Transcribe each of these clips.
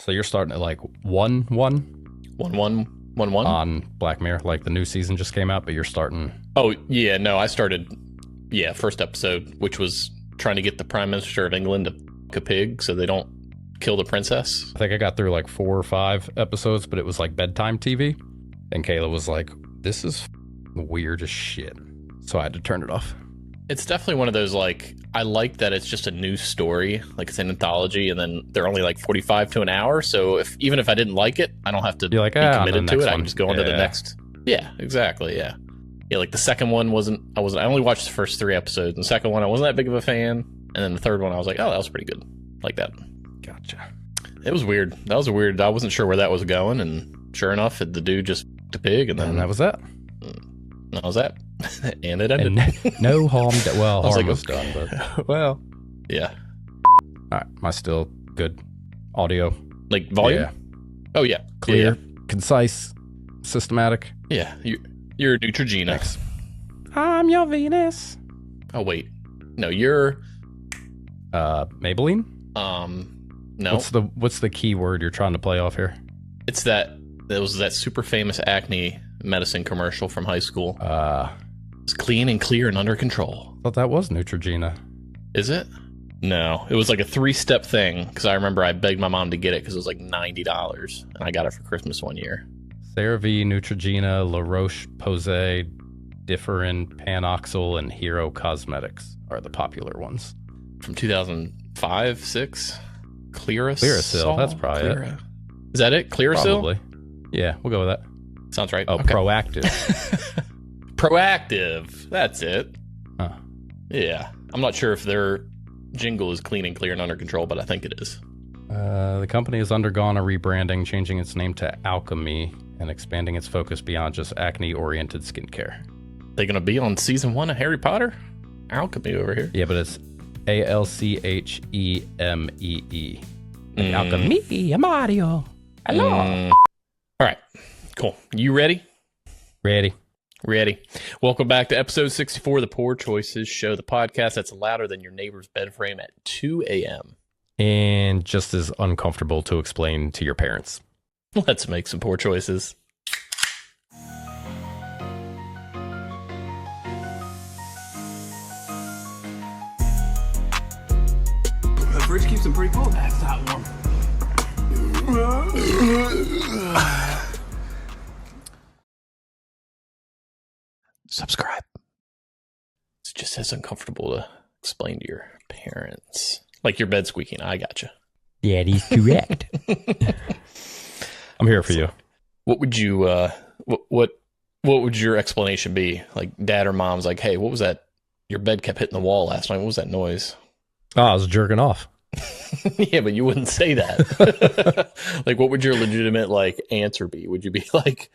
So you're starting at like 1-1 1-1-1-1 on Black Mirror, like the new season just came out, but you're starting. Oh yeah, no, I started first episode, which was trying to get the Prime Minister of England to fuck a pig so they don't kill the princess. I think I got through like 4 or 5 episodes, but it was like bedtime TV, and Kayla was like, "This is weird as shit," so I had to turn it off. It's definitely one of those, like, I like that it's just a new story, like it's an anthology, and then they're only like 45 to an hour, so even if I didn't like it, I don't have to be committed to it. I can just go on to the next. Yeah, exactly, yeah. Yeah, like the second one I only watched the first 3 episodes, and the second one I wasn't that big of a fan, and then the third one I was like, oh, that was pretty good. Like that. Gotcha. It was weird. That was weird. I wasn't sure where that was going, and sure enough, the dude just f***ed a pig, and then that was that. That was that. And it ended. And no harm. Well, harm was okay. done, but well, yeah. All right, am I still good? Audio, like volume? Yeah. Oh yeah, clear, concise, systematic. Yeah, you're Neutrogena. Thanks. I'm your Venus. Oh wait, no, you're Maybelline. No. What's the key word you're trying to play off here? It's that super famous acne medicine commercial from high school. It's clean and clear and under control. I thought that was Neutrogena. Is it? No, it was like a 3-step thing, because I remember I begged my mom to get it because it was like $90, and I got it for Christmas one year. CeraVe, Neutrogena, La Roche-Posay, Differin, Panoxyl, and Hero Cosmetics are the popular ones. From 2005, 6? Clearasil, that's probably it. Is that it? Clearasil? Probably. Yeah, we'll go with that. Sounds right. Oh, okay. Proactive. Proactive. That's it. Huh. Yeah. I'm not sure if their jingle is clean and clear and under control, but I think it is. The company has undergone a rebranding, changing its name to Alchemy and expanding its focus beyond just acne-oriented skincare. They going to be on season 1 of Harry Potter? Alchemy over here. Yeah, but it's Alchemee. Alchemy, Mario. Hello. All right. Cool. You ready? Ready. Welcome back to episode 64 of the Poor Choices Show, the podcast that's louder than your neighbor's bed frame at 2 a.m. And just as uncomfortable to explain to your parents. Let's make some poor choices. The fridge keeps them pretty cold. That's not warm. Subscribe. It's just as uncomfortable to explain to your parents. Like your bed squeaking. I gotcha. Yeah, he's correct. I'm here for you. What would you what would your explanation be? Like dad or mom's like, hey, what was that? Your bed kept hitting the wall last night. What was that noise? Oh, I was jerking off. Yeah, but you wouldn't say that. Like, what would your legitimate like answer be? Would you be like,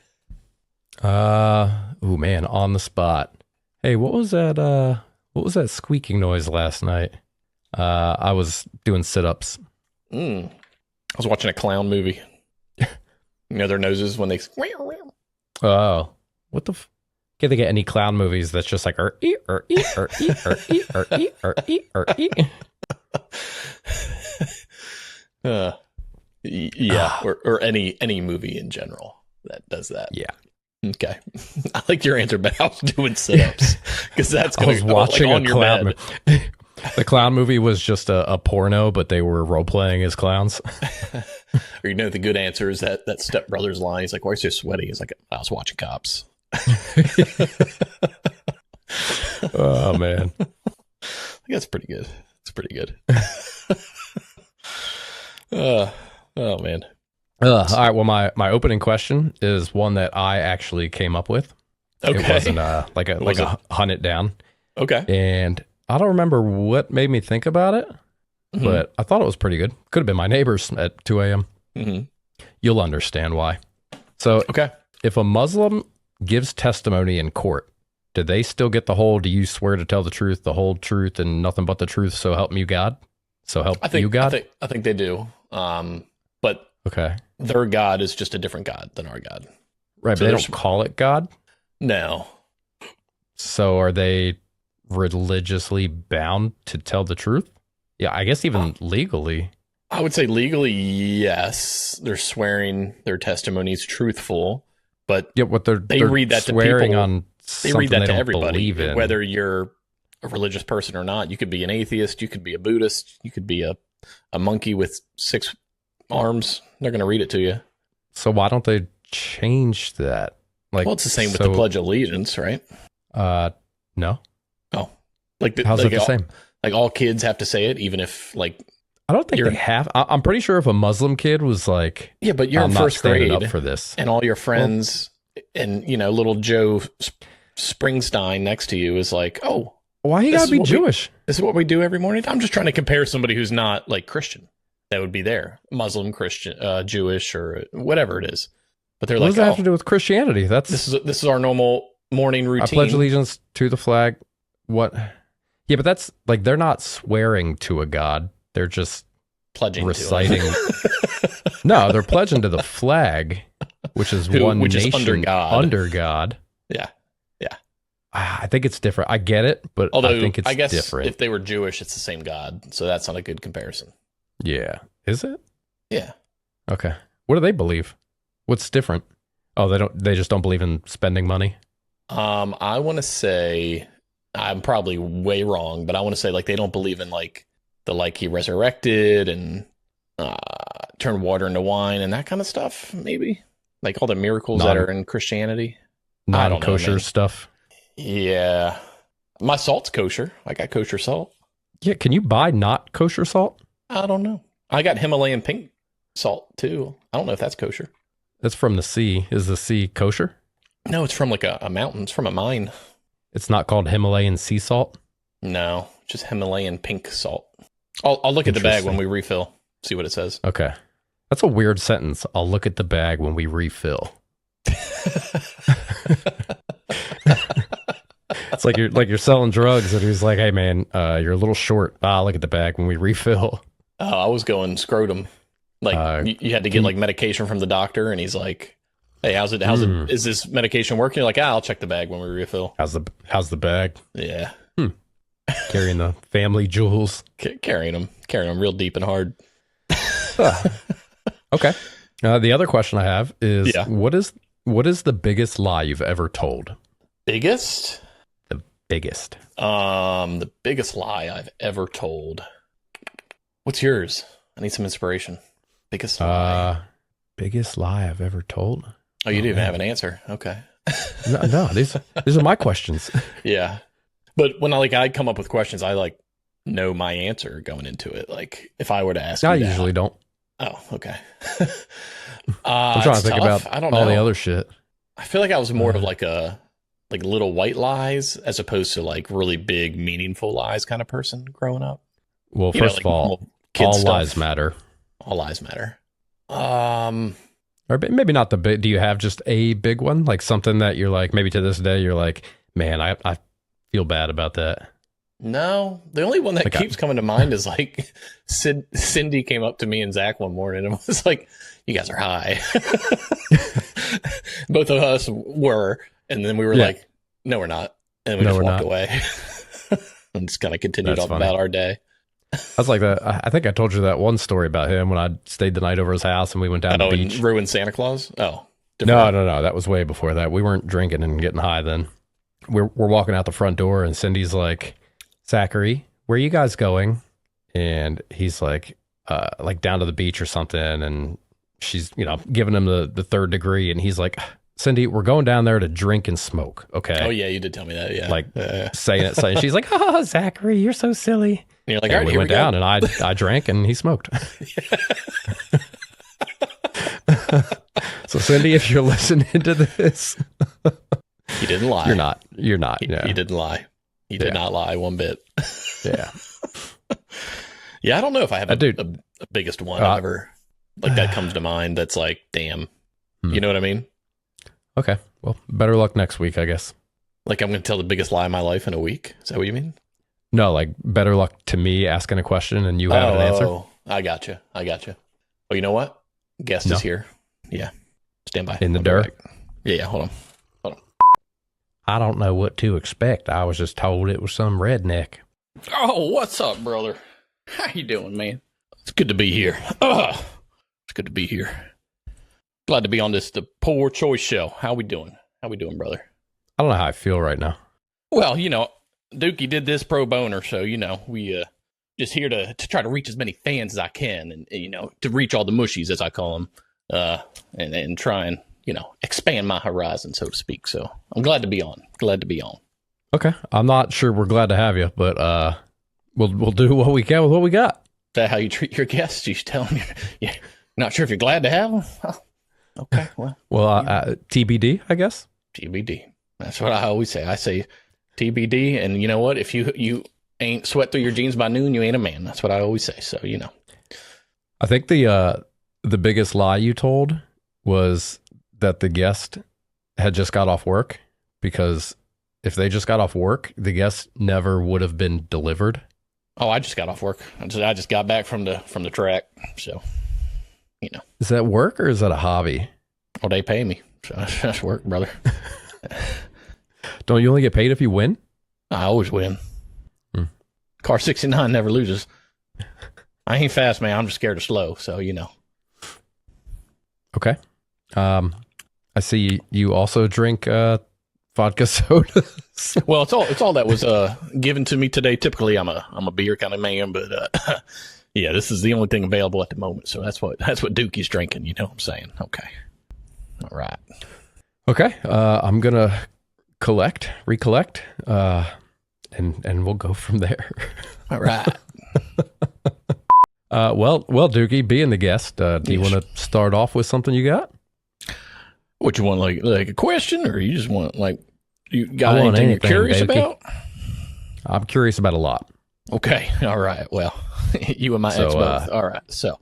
oh man, on the spot. Hey, what was that squeaking noise last night? I was doing sit-ups. I was watching a clown movie. You know their noses when they. Oh, what the? Can't think of any clown movies that's just like Yeah, or any movie in general that does that. Yeah. Okay. I like your answer, but I was doing sit-ups because that's going to watching on your bed. The clown movie was just a porno, but they were role playing as clowns. Or the good answer is that Step Brothers line. He's like, "Why are you so sweaty?" He's like, "I was watching Cops." Oh man, I think that's pretty good. It's pretty good. Oh man. All right. Well, my opening question is one that I actually came up with. Okay. It wasn't like a hunt it down. Okay. And I don't remember what made me think about it, but I thought it was pretty good. Could have been my neighbors at 2 a.m. You'll understand why. So, okay. If a Muslim gives testimony in court, do they still get the whole, do you swear to tell the truth, the whole truth, and nothing but the truth, so help me God? So help you God? I think they do. But okay, their God is just a different God than our God. Right, so but they don't call it God? No. So are they religiously bound to tell the truth? Yeah, I guess even legally. I would say legally, yes. They're swearing their testimony is truthful, but yeah, what they read that swearing to people, on. They read that to everybody, in. whether you're a religious person or not. You could be an atheist, you could be a Buddhist, you could be a monkey with 6 arms. They're going to read it to you. So why don't they change that? Like, well, it's the same with the Pledge of Allegiance, right? No. Oh, like how's it the same? Like all kids have to say it, even if like. I don't think they have. I'm pretty sure if a Muslim kid was like, yeah, but you're in first grade up for this, and all your friends and little Joe Springsteen next to you is like, oh, why you gotta be Jewish? This is what we do every morning. I'm just trying to compare somebody who's not like Christian. That would be there, Muslim, Christian, Jewish, or whatever it is. But they're what like, does that have to do with Christianity? This is our normal morning routine. I pledge allegiance to the flag. What? Yeah, but that's like they're not swearing to a god. They're just pledging, reciting. No, they're pledging to the flag, which is which nation is under God. Yeah, yeah. I think it's different. I get it, but although I think it's guess different. If they were Jewish, it's the same God, so that's not a good comparison. Yeah, is it? Yeah. Okay. What do they believe? What's different? Oh, they just don't believe in spending money. I want to say I'm probably way wrong, but I want to say like they don't believe in like he resurrected and turned water into wine and that kind of stuff. Maybe like all the miracles that are in Christianity. Not kosher stuff. Yeah, my salt's kosher. I got kosher salt. Yeah, can you buy not kosher salt? I don't know. I got Himalayan pink salt too. I don't know if that's kosher. That's from the sea. Is the sea kosher? No, it's from like a mountain. It's from a mine. It's not called Himalayan sea salt? No, just Himalayan pink salt. I'll look at the bag when we refill, see what it says. Okay. That's a weird sentence. I'll look at the bag when we refill. It's like you're selling drugs and he's like, hey man, you're a little short. I'll look at the bag when we refill. Oh, I was going scrotum. Like you had to get like medication from the doctor and he's like, hey, how's it? Is this medication working? You're like, I'll check the bag when we refill. How's the bag? Yeah. Carrying the family jewels. Carrying them real deep and hard. Okay. The other question I have is, what is the biggest lie you've ever told? Biggest? The biggest. The biggest lie I've ever told. What's yours? I need some inspiration. Biggest lie. Biggest lie I've ever told. Oh, you didn't even have an answer. Okay. No, these are my questions. Yeah. But when I come up with questions, I like know my answer going into it. Like if I were to ask, I usually don't. Oh, okay. I'm trying to think about all the other shit. I feel like I was more of like little white lies as opposed to like really big meaningful lies kind of person growing up. Well, first of all lies matter. All lies matter. Or maybe not the big. Do you have just a big one, like something that you're like maybe to this day you're like, man, I feel bad about that? No, the only one that keeps coming to mind is like Cindy came up to me and Zach one morning and was like, you guys are high. Both of us were. And then we were like, no, we're not. And we just walked away and just kind of continued on about our day. I was like that. I think I told you that one story about him when I stayed the night over his house and we went down to the beach. And ruined Santa Claus? Oh. No. That was way before that. We weren't drinking and getting high then. We're walking out the front door and Cindy's like, Zachary, where are you guys going? And he's like down to the beach or something. And she's, giving him the third degree. And he's like, Cindy, we're going down there to drink and smoke. Okay. Oh yeah. You did tell me that. Yeah. Saying it. She's like, oh, Zachary, you're so silly. And you're like, all right, we went down and I drank and he smoked. So Cindy, if you're listening to this, you didn't lie. You're not. You didn't lie. You did not lie one bit. Yeah. Yeah. I don't know if I have a biggest one ever that comes to mind. That's like, damn, you know what I mean? Okay. Well, better luck next week, I guess. Like I'm going to tell the biggest lie of my life in a week. Is that what you mean? No, like better luck to me asking a question and you have an answer. Oh, I got you. Oh, you know what? Guest is here. Yeah. Stand by. In the dirt? Yeah. Hold on. I don't know what to expect. I was just told it was some redneck. Oh, what's up, brother? How you doing, man? It's good to be here. It's good to be here. Glad to be on the Poor Choice Show. How we doing? How we doing, brother? I don't know how I feel right now. Well, Dookie did this pro boner, so, we just here to try to reach as many fans as I can and, to reach all the mushies, as I call them, and try and, expand my horizon, so to speak. So I'm glad to be on. Okay. I'm not sure we're glad to have you, but we'll do what we can with what we got. Is that how you treat your guests? You tell them you're not sure if you're glad to have them? Oh, okay, well. TBD, I guess. TBD. That's what I always say. I say TBD, and you know what? If you ain't sweat through your jeans by noon, you ain't a man. That's what I always say. So, I think the biggest lie you told was that the guest had just got off work, because if they just got off work, the guest never would have been delivered. Oh, I just got off work. I just got back from the track. So, Is that work or is that a hobby? Well, they pay me. So that's work, brother. Don't you only get paid if you win? I always win. Car 69 never loses. I ain't fast, man. I'm just scared of slow. So, Okay. I see you also drink vodka sodas. Well, it's all that was given to me today. Typically, I'm a beer kind of man, but yeah, this is the only thing available at the moment. So that's what Dookie's drinking. You know what I'm saying? Okay. All right. Okay. I'm gonna recollect, and we'll go from there. All right. Well, Dookie, being the guest, do you want to start off with something you got? What you want, like a question, or you just want you got anything you're curious about? I'm curious about a lot. Okay, all right. Well, you and my ex both. All right, so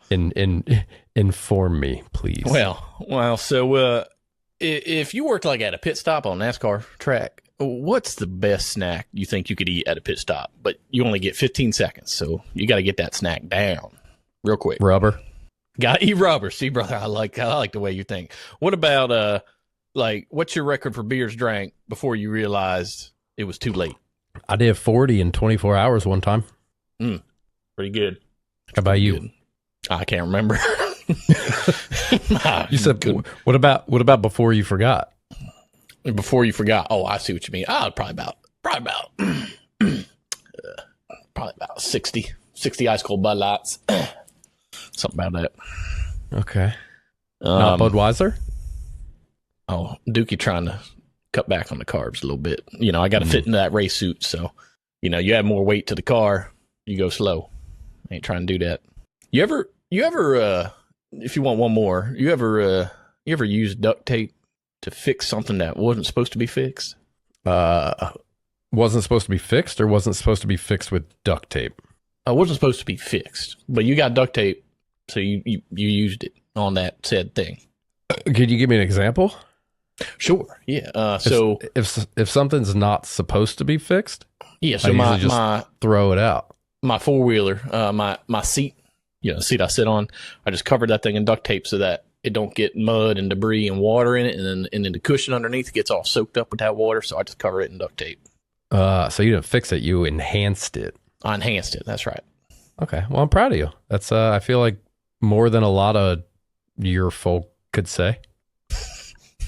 inform me, please. Well. So, if you worked at a pit stop on NASCAR track, what's the best snack you think you could eat at a pit stop? But you only get 15 seconds, so you got to get that snack down real quick. Rubber. Gotta eat rubber. See, brother, I like the way you think. What about what's your record for beers drank before you realized it was too late? I did 40 in 24 hours one time. Pretty good. How about you? Good. I can't remember. You said good. What about before you forgot? Before you forgot? Oh, I see what you mean. Probably about 60 ice cold Bud Lights. Something about that. Okay. Not Budweiser? Oh, Dookie trying to cut back on the carbs a little bit. I got to fit into that race suit. So, you add more weight to the car, you go slow. I ain't trying to do that. You ever, if you want one more, you ever use duct tape to fix something that wasn't supposed to be fixed? Wasn't supposed to be fixed, or wasn't supposed to be fixed with duct tape? It wasn't supposed to be fixed, but you got duct tape, so you used it on that said thing. Could you give me an example? Sure. Yeah. So if something's not supposed to be fixed, so I just throw it out. My 4-wheeler, my seat, the seat I sit on, I just covered that thing in duct tape so that it don't get mud and debris and water in it, and then the cushion underneath gets all soaked up with that water. So I just cover it in duct tape. So you didn't fix it; you enhanced it. I enhanced it. That's right. Okay. Well, I'm proud of you. That's I feel like more than a lot of your folk could say.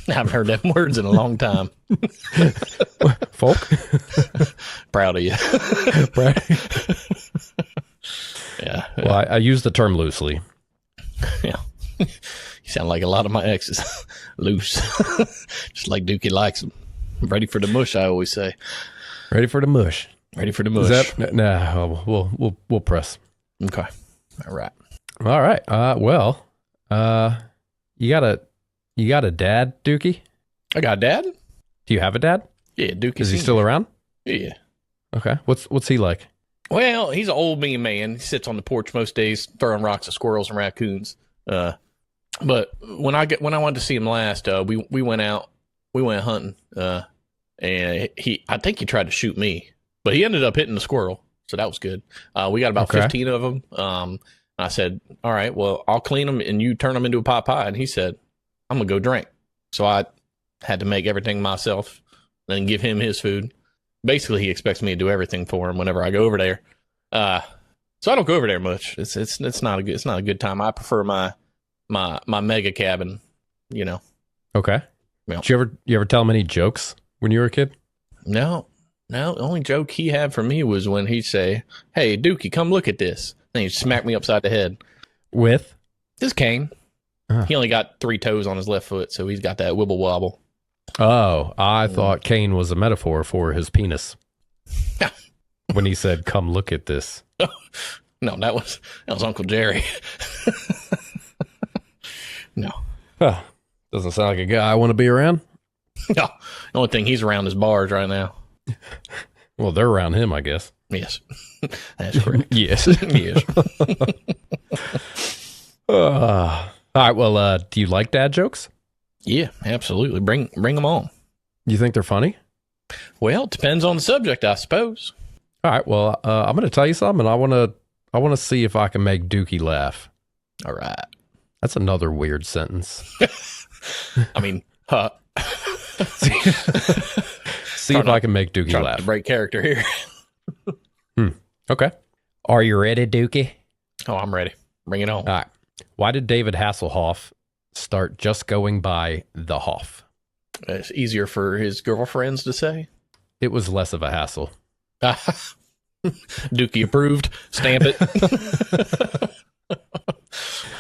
I haven't heard them words in a long time. Folk? Proud of you. Proud. Yeah. Well, I use the term loosely. Yeah. You sound like a lot of my exes. Loose. Just like Dookie likes them. Ready for the mush, I always say. Ready for the mush. Ready for the mush. We'll press. Okay. All right. Well, you got a dad, Dookie? I got a dad. Do you have a dad? Yeah, Dookie. Is he still around? Yeah. Okay. What's he like? Well, he's an old mean man. He sits on the porch most days, throwing rocks at squirrels and raccoons. But when I wanted to see him last, we went hunting. And I think he tried to shoot me, but he ended up hitting the squirrel, so that was good. We got about 15 of them. I said, all right, well, I'll clean them and you turn them into a pot pie. And he said, I'm going to go drink. So I had to make everything myself, then give him his food. Basically, he expects me to do everything for him whenever I go over there. So So I don't go over there much. It's not a good time. I prefer my mega cabin, you know. Okay. Yeah. Did you ever tell him any jokes when you were a kid? No. The only joke he had for me was when he'd say, "Hey, Dookie, come look at this." And he'd smack me upside the head. With? His cane. He only got 3 toes on his left foot, so he's got that wibble wobble. Oh, I thought cane was a metaphor for his penis. When he said, "Come look at this." No, that was Uncle Jerry. No. Huh. Doesn't sound like a guy I want to be around. No. The only thing he's around is bars right now. Well, they're around him, I guess. Yes. That's correct. Yes. Yes. All right. Well, do you like dad jokes? Yeah, absolutely. Bring them on. You think they're funny? Well, it depends on the subject, I suppose. All right. Well, I'm going to tell you something. I want to see if I can make Dookie laugh. All right. That's another weird sentence. I mean, see if I can make Dookie laugh. To break character here. Okay. Are you ready, Dookie? Oh, I'm ready. Bring it on. All right. Why did David Hasselhoff start just going by the Hoff? It's easier for his girlfriends to say. It was less of a hassle. Dookie approved. Stamp it.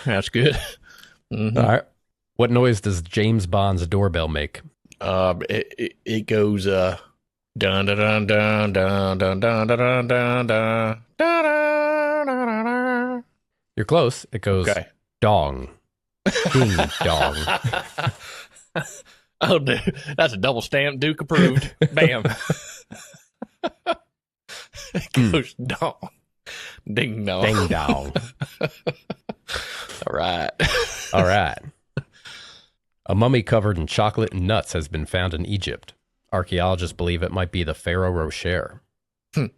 That's good. Mm-hmm. All right. What noise does James Bond's doorbell make? It goes dun dun dun dun dun dun dun dun dun dun dun. You're close. It goes dong. Ding dong. Oh, dude, that's a double stamp. Duke approved. Bam. It goes dong. Ding dong. Ding dong. All right. All right. A mummy covered in chocolate and nuts has been found in Egypt. Archaeologists believe it might be the Pharaoh Rocher. I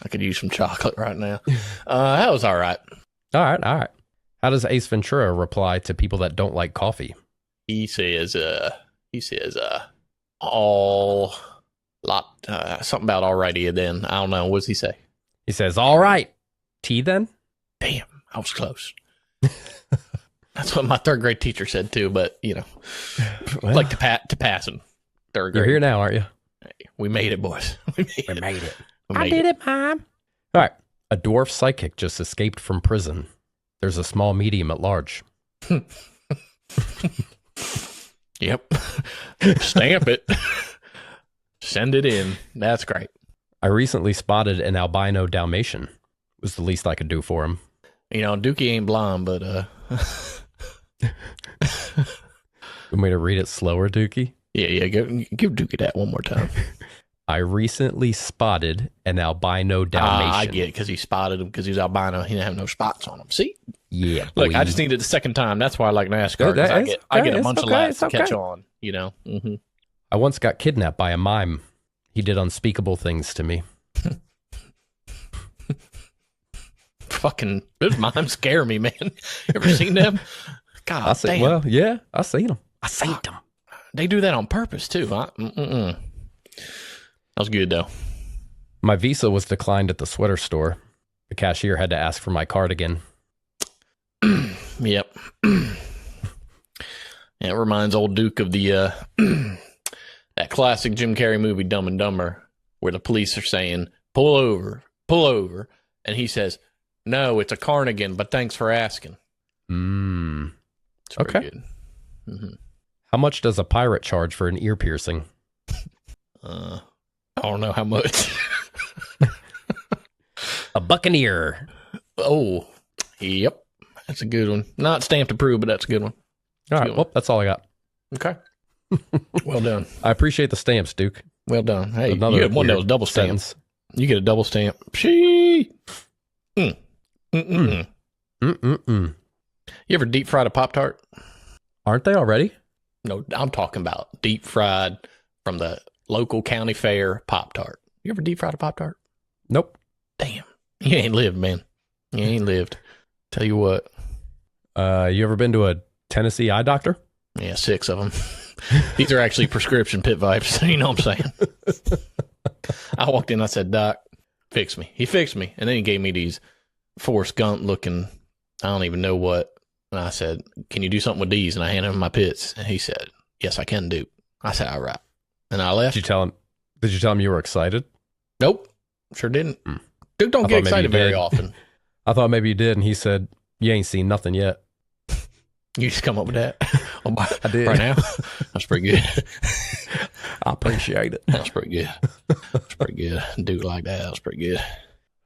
could use some chocolate right now. That was all right. All right. How does Ace Ventura reply to people that don't like coffee? He says, something about alrighty then. I don't know. What does he say? He says, all right. Tea then? Damn, I was close. That's what my 3rd grade teacher said too, but you know, well, like to pass him. 3rd grade. You're here now, aren't you? Hey, we made it, boys. We made it. I did it, Mom. All right. A dwarf psychic just escaped from prison. There's a small medium at large. Yep. Stamp it. Send it in. That's great. I recently spotted an albino Dalmatian. It was the least I could do for him. You know, Dookie ain't blind, but You want me to read it slower, Dookie? Yeah. Give Dookie that one more time. I recently spotted an albino Dalmatian. I get it, because he spotted him because he's albino. He didn't have no spots on him. See? Yeah. Look, boy. I just needed the 2nd time. That's why I like NASCAR. I get a bunch of laps to catch on, you know? Mm-hmm. I once got kidnapped by a mime. He did unspeakable things to me. Fucking, those mimes scare me, man. You ever seen them? God damn. Well, yeah, I seen them. I seen them. They do that on purpose, too. That was good, though. My visa was declined at the sweater store. The cashier had to ask for my card again. Yep. Yeah, it reminds old Duke of the that classic Jim Carrey movie, Dumb and Dumber, where the police are saying, pull over, and he says, no, it's a carnigan, but thanks for asking. It's okay. Good. Mm-hmm. How much does a pirate charge for an ear piercing? I don't know how much. A buccaneer. Oh, yep. That's a good one. Not stamped approved, but that's a good one. All right. Well, that's all I got. Okay. Well done. I apprate the stamps, Duke. Well done. Hey, you had one that was double stamps. You get a double stamp. She. You ever deep fried a Pop-Tart? Aren't they already? No, I'm talking about deep fried from the local county fair Pop-Tart. You ever deep fried a Pop-Tart? Nope. Damn. You ain't lived, man. You ain't lived. Tell you what. You ever been to a Tennessee eye doctor? Yeah, 6 of them. These are actually prescription pit vipes. You know what I'm saying? I walked in, I said, Doc, fix me. He fixed me. And then he gave me these Forrest Gump looking, I don't even know what. And I said, "Can you do something with these?" And I handed him my pits, and he said, "Yes, I can, Duke." I said, "All right," and I left. Did you tell him you were excited? Nope, sure didn't. Duke don't get excited very often. I thought maybe you did, and he said, "You ain't seen nothing yet." You just come up with that? I did. Right now? That's pretty good. I appreciate it. That's pretty good. That's pretty good. Duke like that. That's pretty good.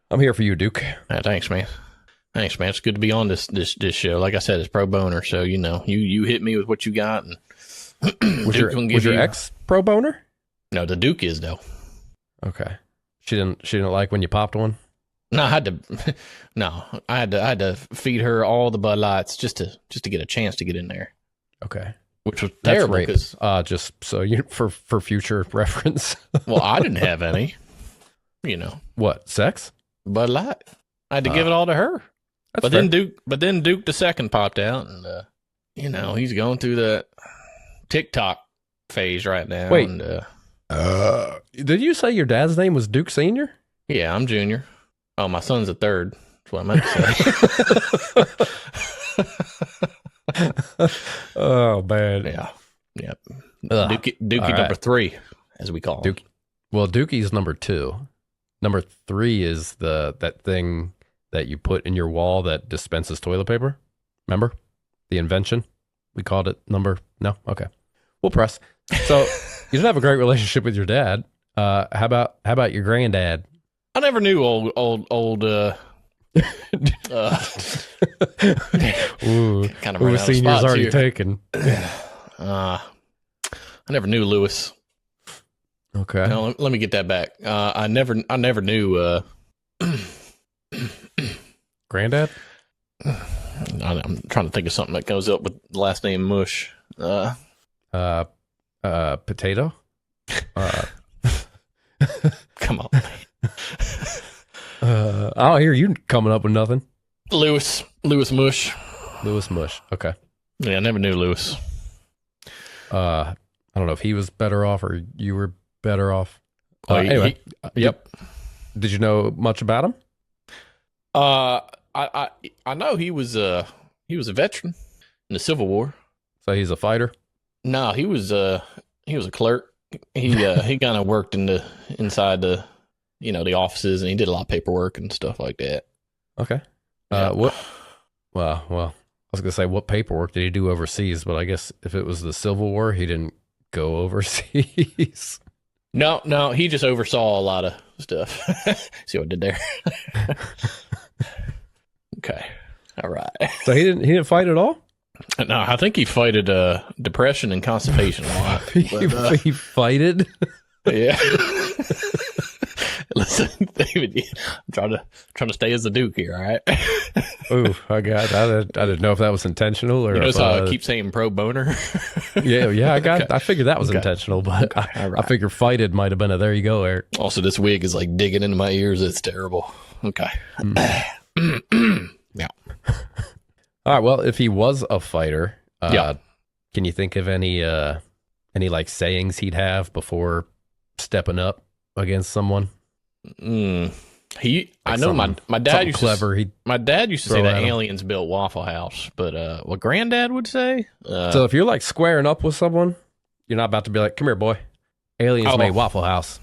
I'm here for you, Duke. Thanks, man. Thanks, man. It's good to be on this show. Like I said, it's pro boner, so you hit me with what you got, and was your ex pro boner? No, the Duke is though. Okay. She didn't like when you popped one? No, I had to feed her all the Bud Lights just to get a chance to get in there. Okay. Which was terrible because just so you for future reference. Well, I didn't have any. What, sex? Bud Light. I had to give it all to her. But then Duke the second popped out, and he's going through the TikTok phase right now. Wait, and, did you say your dad's name was Duke Senior? Yeah, I'm Junior. Oh, my son's a third. That's what I meant to say. Oh man. Yeah. Yep. Dookie number 3, as we call him. Well, Dookie's number 2. Number 3 is that thing that you put in your wall that dispenses toilet paper. Remember the invention? We called it no. Okay, we'll press. So you didn't have a great relationship with your dad. How about your granddad? I never knew old. Ooh, kind of senior's already here. Taken. I never knew Lewis. Okay. No, let me get that back. I never knew. Granddad. I'm trying to think of something that goes up with the last name Mush. Potato. Come on. I don't hear you coming up with nothing. Lewis Mush. Lewis Mush. Okay. Yeah, I never knew Lewis. I don't know if he was better off or you were better off. Anyway. Yep. Did you know much about him? I know he was a veteran in the Civil War. So he's a fighter? No, he was a clerk. He kind of worked inside the the offices, and he did a lot of paperwork and stuff like that. Okay. Yeah. Well, I was gonna say what paperwork did he do overseas, but I guess if it was the Civil War, he didn't go overseas. No, he just oversaw a lot of stuff. See what I did there? Okay. All right. So he didn't fight at all? No, I think he fighted depression and constipation a lot. He fighted? Yeah. Listen, David, I'm trying to stay as the Duke here, all right? Ooh, I didn't know if that was intentional or. You notice how I keep saying pro boner? Yeah, I figured that was intentional, but I figure fighted might have been there you go, Eric. Also, this wig is like digging into my ears. It's terrible. Okay. Yeah. All right. Well, if he was a fighter, can you think of any like sayings he'd have before stepping up against someone? I know my dad used to say that aliens built Waffle House, but what Granddad would say. So if you're like squaring up with someone, you're not about to be like, "Come here, boy, aliens made Waffle House."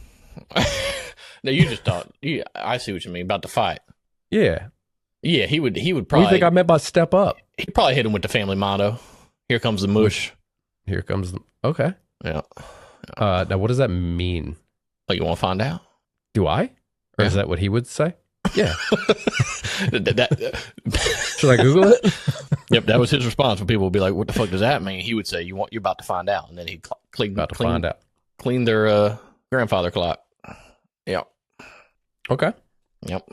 No, you just thought. I see what you mean about the fight. Yeah. Yeah, he would probably. What do you think I meant by step up? He'd probably hit him with the family motto. Here comes the mush. Here comes the. Okay. Yeah. Now, what does that mean? Oh, you want to find out? Do I? Or is that what he would say? Yeah. Should I Google it? Yep, that was his response. When people would be like, "What the fuck does that mean?" He would say, "You're about to find out," and then he'd clean their grandfather clock. Yep. Okay. Yep.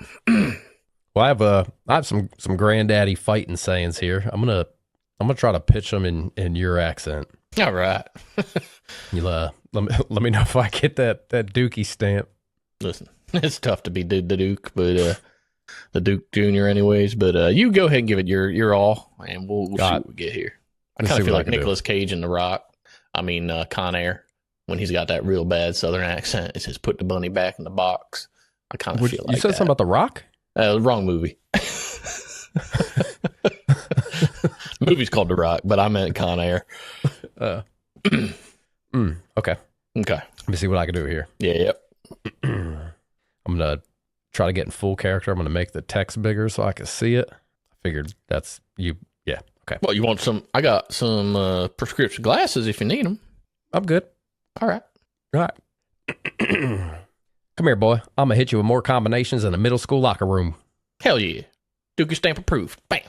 Well, I have some granddaddy fighting sayings here. I'm gonna try to pitch them in your accent. All right. You let me know if I get that Dookie stamp. Listen, it's tough to be the Duke, but the Duke Junior, anyways. But you go ahead and give it your all, and we'll see what we get here. I kind of feel like Nicolas Cage in The Rock. I mean, Con Air, when he's got that real bad Southern accent. It says, "Put the bunny back in the box." I kind of feel like you said something about The Rock. Wrong movie. The movie's called The Rock, but I meant Con Air. Okay. Okay. Let me see what I can do here. Yeah, yep. I'm going to try to get in full character. I'm going to make the text bigger so I can see it. I figured that's you. Yeah. Okay. Well, you want some? I got some prescription glasses if you need them. I'm good. All right. All right. Come here, boy. I'm going to hit you with more combinations in the middle school locker room. Hell yeah. Dookie stamp approved. Bam.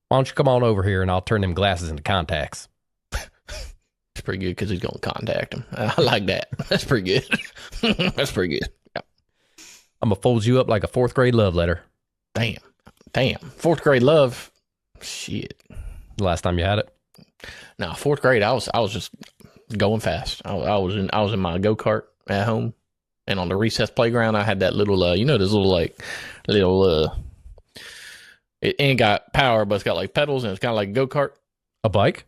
Why don't you come on over here and I'll turn them glasses into contacts. It's pretty good because he's going to contact him. I like that. That's pretty good. That's pretty good. Yep. I'm going to fold you up like a 4th grade love letter. Damn. 4th grade love. Shit. The last time you had it? No, 4th grade, I was just going fast. I was in my go-kart at home, and on the recess playground, I had that little, this little, it ain't got power, but it's got like pedals, and it's kind of like a go-kart. A bike?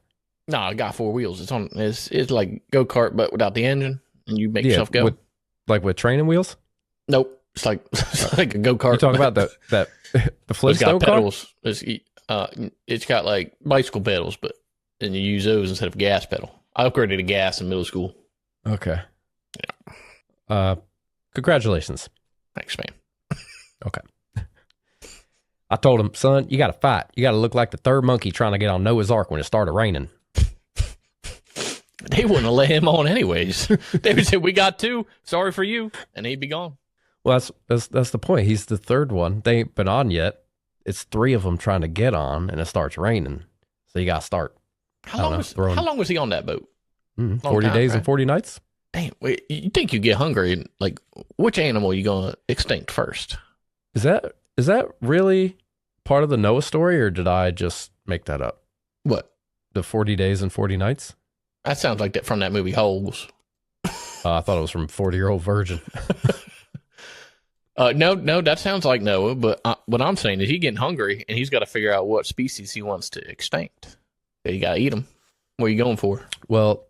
No, it got 4 wheels. It's like go-kart, but without the engine, and you make yourself go. With training wheels? Nope. It's like a go-kart. You talking about the Flintstone car? Pedals. It's got like bicycle pedals, but then you use those instead of gas pedal. I upgraded to gas in middle school. Okay. Yeah. Congratulations. Thanks, man. Okay. I told him, son, you got to fight. You got to look like the third monkey trying to get on Noah's Ark when it started raining. They wouldn't have let him on anyways. They would say, we got 2. Sorry for you. And he'd be gone. Well, that's the point. He's the third one. They ain't been on yet. It's 3 of them trying to get on, and it starts raining. So you got to start. How long was he on that boat? 40 days and 40 nights. Damn, wait, you think you get hungry? Like, which animal are you going to extinct first? Is that really part of the Noah story, or did I just make that up? What? The 40 days and 40 nights? That sounds like that from that movie Holes. I thought it was from 40-Year-Old Virgin. No, that sounds like Noah, but what I'm saying is he's getting hungry, and he's got to figure out what species he wants to extinct. So you got to eat them. What are you going for? Well,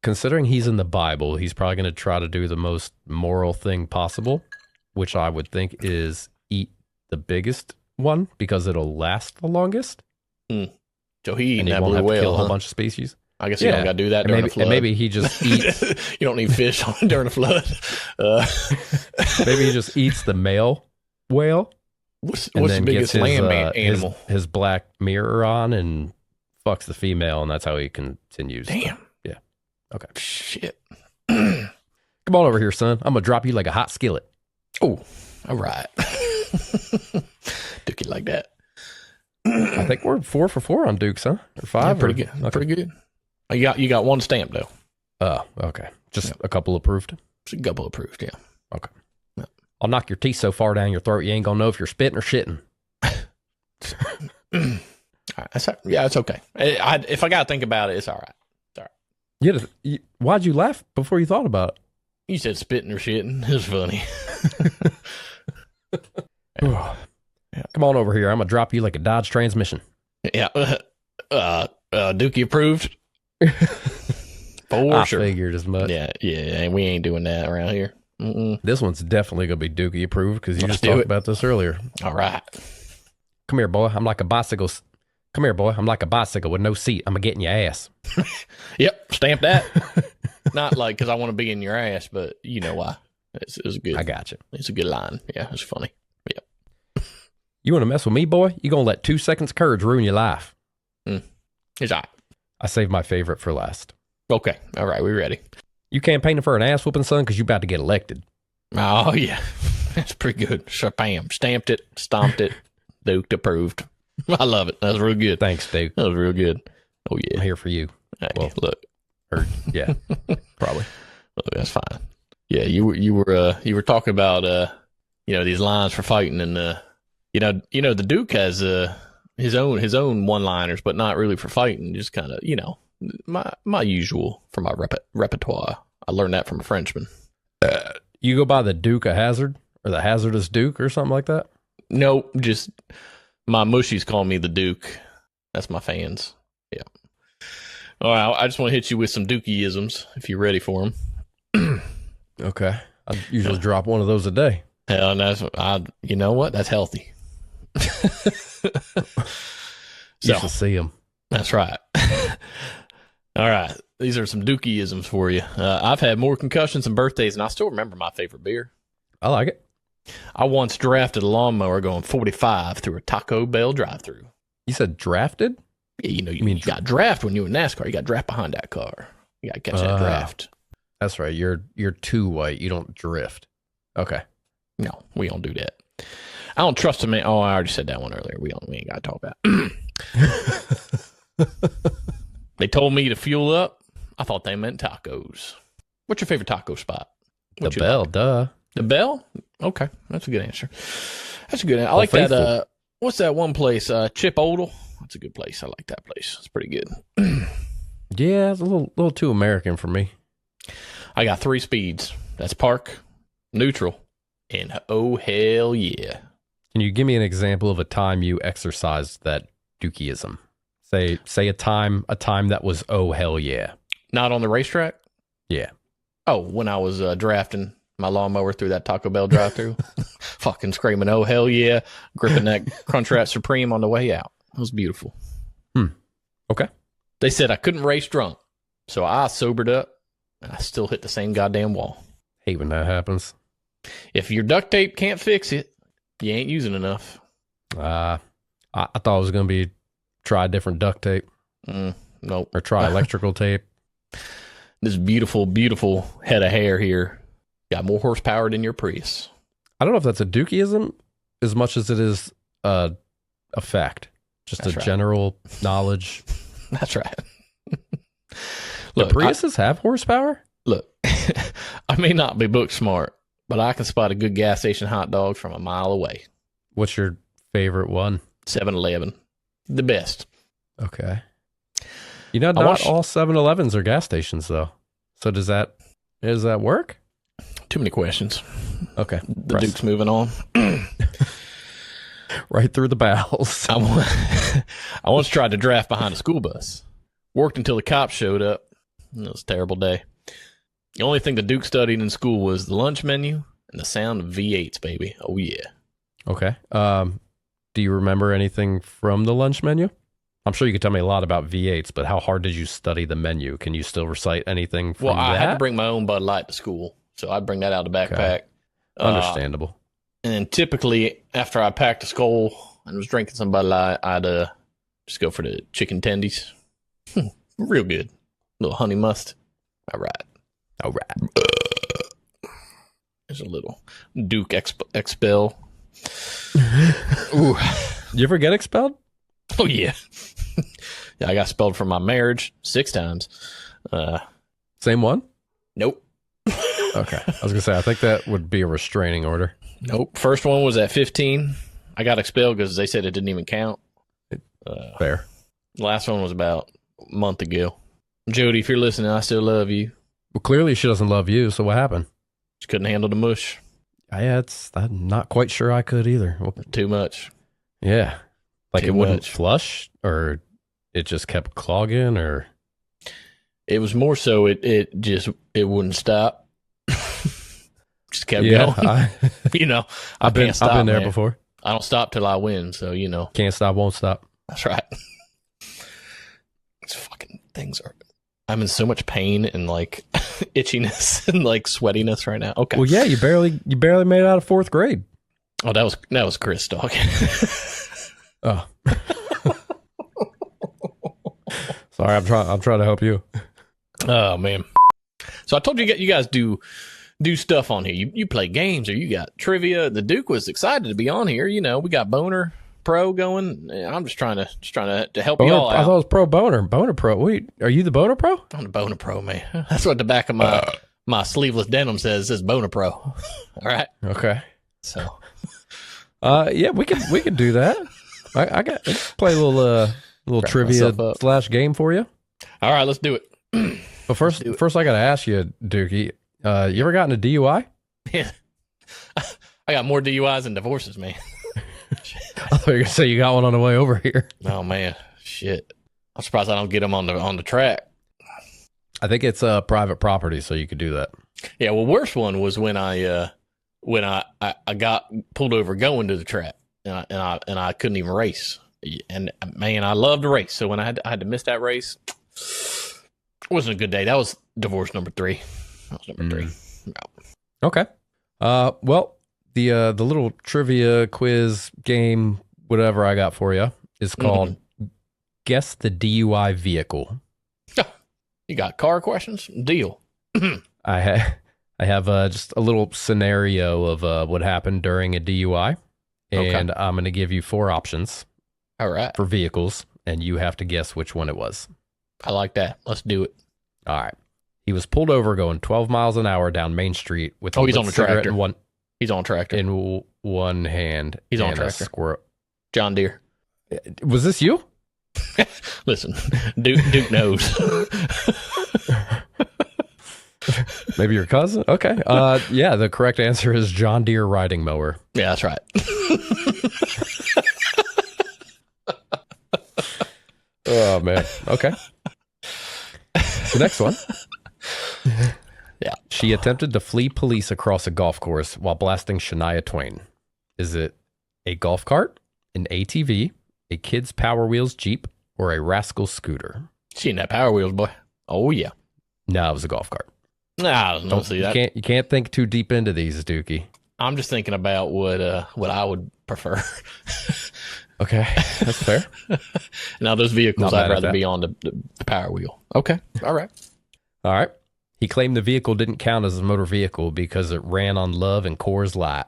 considering he's in the Bible, he's probably going to try to do the most moral thing possible, which I would think is eat the biggest one because it'll last the longest. So he won't blue have whale, to kill a whole bunch of species. I guess you don't got to do that during the flood. And maybe he just eats. You don't need fish during the flood. Maybe he just eats the male whale. What's the biggest land animal? His black mirror on and fucks the female, and that's how he continues. Damn. Yeah. Okay. Shit. Come on over here, son. I'm gonna drop you like a hot skillet. Oh, all right. Dookie like that. I think we're 4 for 4 on Dukes, huh? Or 5? Yeah, pretty good. Okay. Pretty good. You got 1 stamp though. Oh, okay. Just a couple approved. Just a couple approved. Yeah. Okay. Yeah. I'll knock your teeth so far down your throat you ain't gonna know if you're spitting or shitting. Yeah, it's okay. If I gotta think about it, it's all right. It's all right. Why'd you laugh before you thought about it? You said spitting or shitting. It was funny. Yeah. Come on over here. I'm gonna drop you like a Dodge transmission. Yeah. Dookie approved. For sure. I figured as much. Yeah. And we ain't doing that around here. This one's definitely gonna be Dookie approved because you just talked about this earlier. All right. Come here, boy. I'm like a bicycle. Come here, boy. I'm like a bicycle with no seat. I'm gonna get in your ass. Yep. Stamp that. Not like because I want to be in your ass, but you know why. It's good. I got you. It's a good line. Yeah, it's funny. Yep. You want to mess with me, boy? You gonna let 2 seconds of courage ruin your life? It's all right. I saved my favorite for last. Okay. All right. We ready? You campaigning for an ass whooping, son, because you about to get elected. Oh, yeah. That's pretty good. Bam. Stamped it. Stomped it. Duke approved. I love it. That was real good. Thanks, Duke. That was real good. Oh, yeah. I'm here for you. Hey, well, look. Yeah, probably. Look, that's fine. Yeah, you were talking about these lines for fighting, and the Duke has his own one-liners, but not really for fighting. Just kind of my usual for my repertoire. I learned that from a Frenchman. You go by the Duke of Hazard or the Hazardous Duke or something like that? Nope, just my mushies call me the Duke. That's my fans. Yeah. All right, I just want to hit you with some Dookie-ISMS if you're ready for them. Okay. I usually drop one of those a day. Hell, you know what? That's healthy. You should see them. That's right. All right. These are some Dookie-isms for you. I've had more concussions and birthdays, and I still remember my favorite beer. I like it. I once drafted a lawnmower going 45 through a Taco Bell drive-through. You said drafted? Yeah, you know, you got draft when you were in NASCAR. You got draft behind that car. You got to catch that draft. That's right. You're too white. You don't drift. Okay. No, we don't do that. I don't trust him. Oh, I already said that one earlier. We ain't got to talk about it. They told me to fuel up. I thought they meant tacos. What's your favorite taco spot? The Bell, duh. The Bell? Okay, that's a good answer. That's a good answer. I like that. What's that one place? Chipotle. That's a good place. I like that place. It's pretty good. Yeah, it's a little too American for me. I got 3 speeds. That's park, neutral, and oh hell yeah. Can you give me an example of a time you exercised that Dookie-ism? Say a time that was oh hell yeah. Not on the racetrack? Yeah. Oh, when I was drafting my lawnmower through that Taco Bell drive-through, fucking screaming oh hell yeah, gripping that Crunchwrap Supreme on the way out. It was beautiful. Okay. They said I couldn't race drunk, so I sobered up, and I still hit the same goddamn wall. Hate when that happens. If your duct tape can't fix it, you ain't using enough. I thought it was going to be try different duct tape. Nope. Or try electrical tape. This beautiful, beautiful head of hair here got more horsepower than your Prius. I don't know if that's a Dookie-ism as much as it is a fact. Just That's a right. general knowledge. That's right. Look, Priuses have horsepower? Look, I may not be book smart, but I can spot a good gas station hot dog from a mile away. What's your favorite one? 7-Eleven. The best. Okay. You know, not all 7-Elevens are gas stations, though. So does that work? Too many questions. Okay. The Duke's moving on. Right through the bowels. I once tried to draft behind a school bus. Worked until the cops showed up. It was a terrible day. The only thing the Duke studied in school was the lunch menu and the sound of V8s, baby. Oh, yeah. Okay. Do you remember anything from the lunch menu? I'm sure you could tell me a lot about V8s, but how hard did you study the menu? Can you still recite anything from that? Well, I had to bring my own Bud Light to school, so I'd bring that out of the backpack. Okay. Understandable. And then typically, after I packed a skull and was drinking some Bud Light, I'd just go for the chicken tendies. Real good. Little honey must. All right. There's a little Duke expel. Ooh. You ever get expelled? Oh, yeah. Yeah, I got expelled from my marriage 6 times. Same one? Nope. Okay. I was going to say, I think that would be a restraining order. Nope. First one was at 15. I got expelled because they said it didn't even count. Fair. Last one was about a month ago. Jody, if you're listening, I still love you. Well, clearly she doesn't love you, so what happened? She couldn't handle the mush. I'm not quite sure I could either. Well, Too much. yeah. Like Too it wouldn't much. flush, or it just kept clogging, or... It was more so it wouldn't stop. Just kept going. I've been there before. I don't stop till I win, so Can't stop, won't stop. That's right. These fucking things are. I'm in so much pain and like itchiness and like sweatiness right now. Okay. Well, yeah, you barely made it out of 4th grade. Oh, that was Chris talking. Oh. Sorry, I'm trying to help you. Oh man. So I told you guys do stuff on here. You play games or you got trivia. The Duke was excited to be on here. We got Boner Pro going. I'm just trying to help you all out. I thought it was Pro Boner. Boner Pro. Wait, are you the Boner Pro? I'm the Boner Pro, man. That's what the back of my sleeveless denim says. It says Boner Pro. All right. Okay. So. Yeah, we can do that. I got play a little trivia / game for you. All right, let's do it. But first I got to ask you, Dookie, you ever gotten a DUI? Yeah. I got more DUIs than divorces, man. I thought you were going to say you got one on the way over here. Oh, man. Shit. I'm surprised I don't get them on the track. I think it's private property, so you could do that. Yeah, well, worst one was when I got pulled over going to the track. and I couldn't even race. And man, I love to race. So when I had to miss that race, it wasn't a good day. That was divorce number 3. That was number 3. Okay. Well, the little trivia quiz game, whatever I got for you, is called Guess the DUI Vehicle. You got car questions? Deal. I have just a little scenario of what happened during a DUI, and I'm going to give you 4 options. All right. For vehicles, and you have to guess which one it was. I like that. Let's do it. All right. He was pulled over going 12 miles an hour down Main Street with he's on a tractor. He's on a tractor. In one hand. He's on a tractor. Squirrel. John Deere. Was this you? Listen, Duke knows. Maybe your cousin? Okay. Yeah, the correct answer is John Deere riding mower. Yeah, that's right. Oh, man. Okay. The next one. Yeah. She attempted to flee police across a golf course while blasting Shania Twain. Is it a golf cart, an ATV, a kid's Power Wheels Jeep, or a Rascal scooter? She ain't that Power Wheels, boy. Oh, yeah. No, it was a golf cart. Nah, don't see that. You can't think too deep into these, Dookie. I'm just thinking about what I would prefer. Okay, that's fair. Now, those vehicles, I'd rather be on the Power Wheel. Okay, all right. All right. He claimed the vehicle didn't count as a motor vehicle because it ran on love and Coors Light.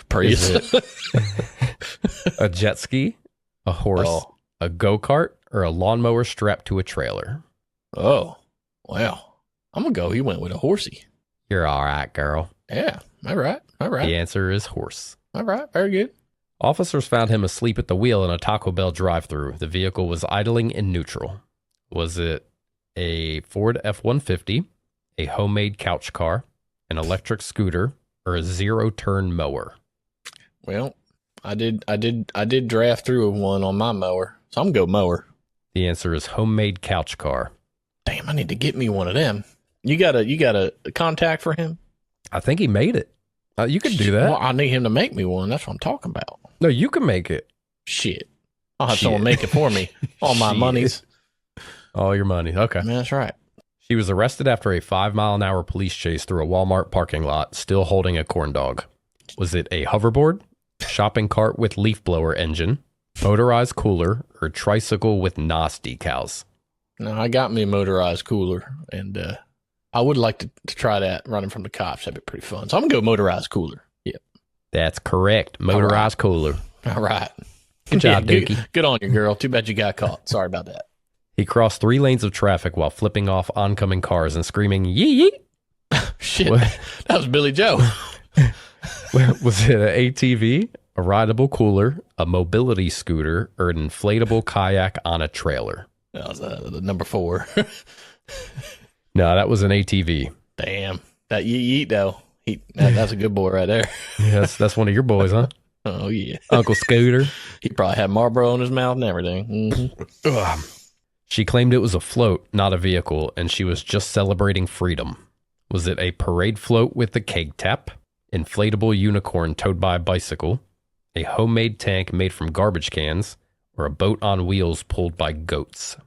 Prius. A jet ski, a horse, a go-kart, or a lawnmower strapped to a trailer? Oh, wow. I'm going to go. He went with a horsey. You're all right, girl. Yeah, all right. All right. The answer is horse. All right, very good. Officers found him asleep at the wheel in a Taco Bell drive-thru. The vehicle was idling in neutral. Was it a Ford F-150, a homemade couch car, an electric scooter, or a zero-turn mower? Well, I did draft through one on my mower, so I'm gonna go mower. The answer is homemade couch car. Damn, I need to get me one of them. You got a contact for him? I think he made it. You could do that. Well, I need him to make me one. That's what I'm talking about. No, you can make it. Shit. I'll have someone make it for me. All my monies. All your money. Okay. Man, that's right. She was arrested after a 5-mile-an-hour police chase through a Walmart parking lot, still holding a corn dog. Was it a hoverboard, shopping cart with leaf blower engine, motorized cooler, or tricycle with NOS decals? No, I got me a motorized cooler, and I would like to try that running from the cops. That'd be pretty fun. So I'm going to go motorized cooler. Yep. That's correct. Motorized cooler. All right. Good job, Dookie. Good on you, girl. Too bad you got caught. Sorry about that. He crossed 3 lanes of traffic while flipping off oncoming cars and screaming, yee yee. Shit. That was Billy Joe. Was it an ATV, a rideable cooler, a mobility scooter, or an inflatable kayak on a trailer? That was the number 4. No, that was an ATV. Damn. That yeet though. That's a good boy right there. Yes, that's one of your boys, huh? Oh, yeah. Uncle Scooter. He probably had Marlboro in his mouth and everything. Mm-hmm. She claimed it was a float, not a vehicle, and she was just celebrating freedom. Was it a parade float with a keg tap, inflatable unicorn towed by a bicycle, a homemade tank made from garbage cans, or a boat on wheels pulled by goats?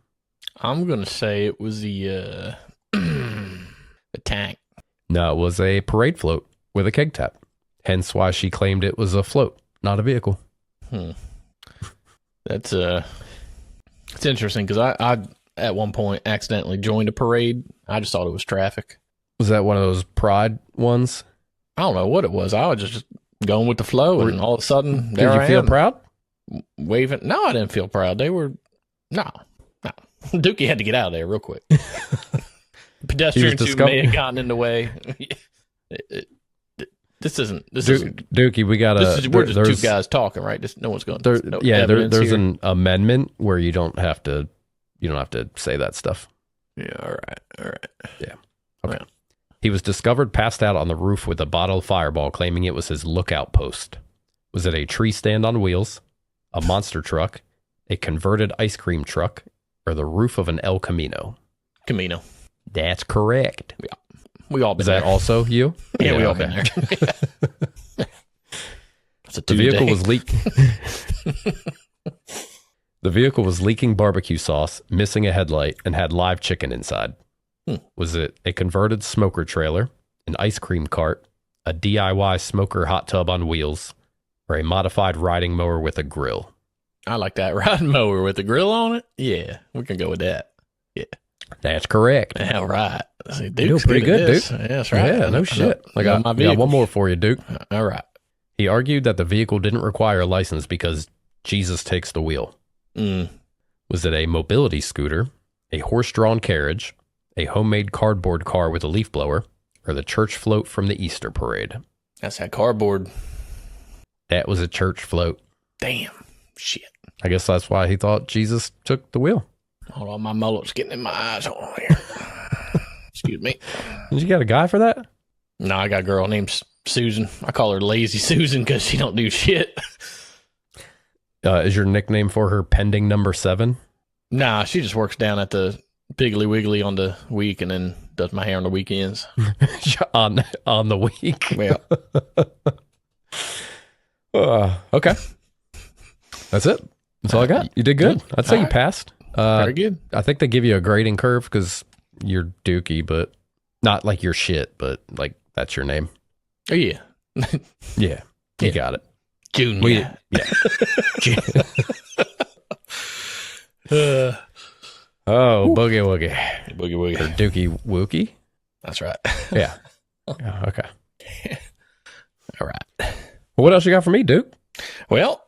I'm going to say it was the tank. No, it was a parade float with a keg tap. Hence why she claimed it was a float, not a vehicle. That's it's interesting because I at one point accidentally joined a parade. I just thought it was traffic. Was that one of those pride ones? I don't know what it was. I was just going with the flow, and all of a sudden, did you feel proud? Waving? No, I didn't feel proud. They were no. Dookie had to get out of there real quick. Pedestrians who may have gotten in the way. This isn't Dookie. We got we're just 2 guys talking, right? No one's going. There's an amendment where you don't have to say that stuff. Yeah. All right. Yeah. Okay. Right. He was discovered passed out on the roof with a bottle of Fireball, claiming it was his lookout post. Was it a tree stand on wheels, a monster truck, a converted ice cream truck, or the roof of an El Camino? Camino. That's correct. Yeah. We all been Is there. that also you? Yeah, we all been there. a The Tuesday. vehicle was leaking. The vehicle was leaking barbecue sauce, missing a headlight, and had live chicken inside. Was it a converted smoker trailer, an ice cream cart, a DIY smoker hot tub on wheels, or a modified riding mower with a grill? I like that riding mower with a grill on it. Yeah, we can go with that. Yeah, That's correct. all right. See, You're Duke's pretty good, this. Duke. Yeah, that's right. Yeah, no shit. I got my one more for you, Duke. All right. He argued that the vehicle didn't require a license because Jesus takes the wheel. Was it a mobility scooter, a horse-drawn carriage, a homemade cardboard car with a leaf blower, or the church float from the Easter parade? That's that cardboard. That was a church float. Damn. Shit. I guess that's why he thought Jesus took the wheel. Hold on, my mullet's getting in my eyes. Hold on here. Excuse me. Did you got a guy for that? No, I got a girl named Susan. I call her Lazy Susan because she don't do shit. Is your nickname for her pending number 7? Nah, she just works down at the Piggly Wiggly on the week and then does my hair on the weekends. on the week. Yeah. Okay. That's it. That's all I got. You did good. I'd say you passed. Very good. I think they give you a grading curve because you're Dookie, but not like you're shit, but like that's your name. Oh, yeah. Yeah. You got it. Junior. Oh, boogie woogie. Boogie woogie. Or Dookie wookie? That's right. Yeah. Okay. All right. Well, what else you got for me, Duke? Well,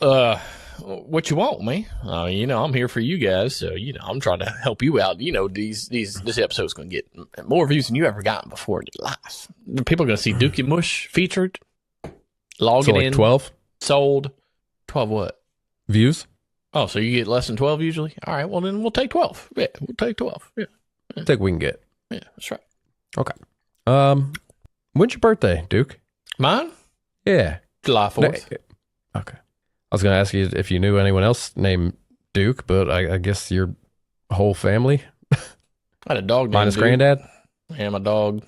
what you want, me? I'm here for you guys, so I'm trying to help you out. This episode's going to get more views than you ever gotten before in your life. People are going to see Dookie Mush featured, logging in, 12 sold. 12 what? views? Oh, so you get less than 12 usually? All right, well then we'll take 12. Yeah, we'll take 12. Yeah, I think we can get. yeah, that's right. Okay. When's your birthday, Duke? Mine? Yeah. July 4th. Okay. I was going to ask you if you knew anyone else named Duke, but I guess your whole family, I had a dog named minus Duke. granddad. And my dog.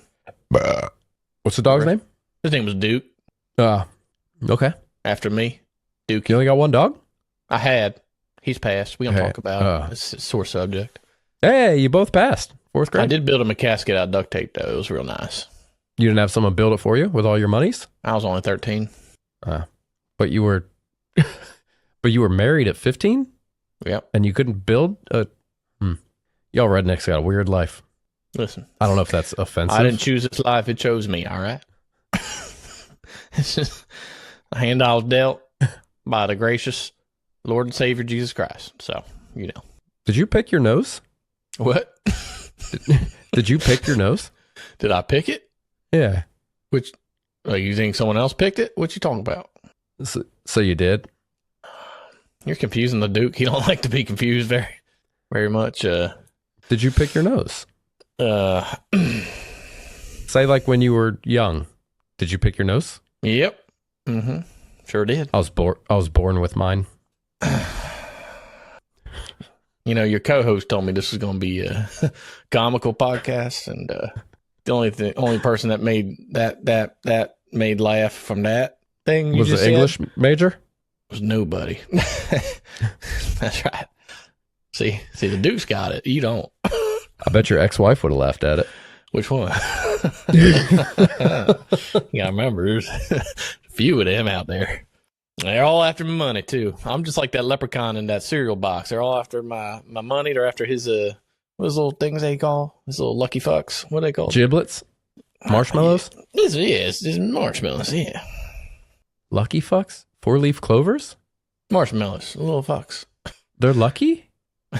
What's the dog's name? His name was Duke, Okay. after me. You Dookie. only got one dog? I had. He's passed. We don't Hey, talk about it. It's a sore subject. Hey, you both passed 4th grade. I did build him a casket out of duct tape, though. It was real nice. You didn't have someone build it for you with all your monies? I was only 13. But you were married at 15 Yep. and you couldn't build a Y'all rednecks got a weird life. Listen. I don't know if that's offensive. I didn't choose this life. It chose me, all right? It's just a hand I was dealt by the gracious Lord and Savior Jesus Christ. So, Did you pick your nose? What? Did you pick your nose? Did I pick it? Yeah. You think someone else picked it? What you talking about? So you did? You're confusing the Duke. He don't like to be confused very, very much. Did you pick your nose? Say like when you were young. Did you pick your nose? Yep. Mm-hmm. Sure did. I was born with mine. Your co-host told me this was going to be a comical podcast, and the only person that made that made laugh from that thing Was it English major? was nobody. That's right. See, the Duke's got it. You don't. I bet your ex-wife would have laughed at it. Which one? Yeah, I remember there's a few of them out there. They're all after my money too. I'm just like that leprechaun in that cereal box. They're all after my money. They're after his what those little things they call? His little lucky fucks. What are they called? Giblets? Marshmallows? It's marshmallows. Yeah, Lucky fucks? 4-leaf clovers? marshmallows. Little fucks. They're lucky?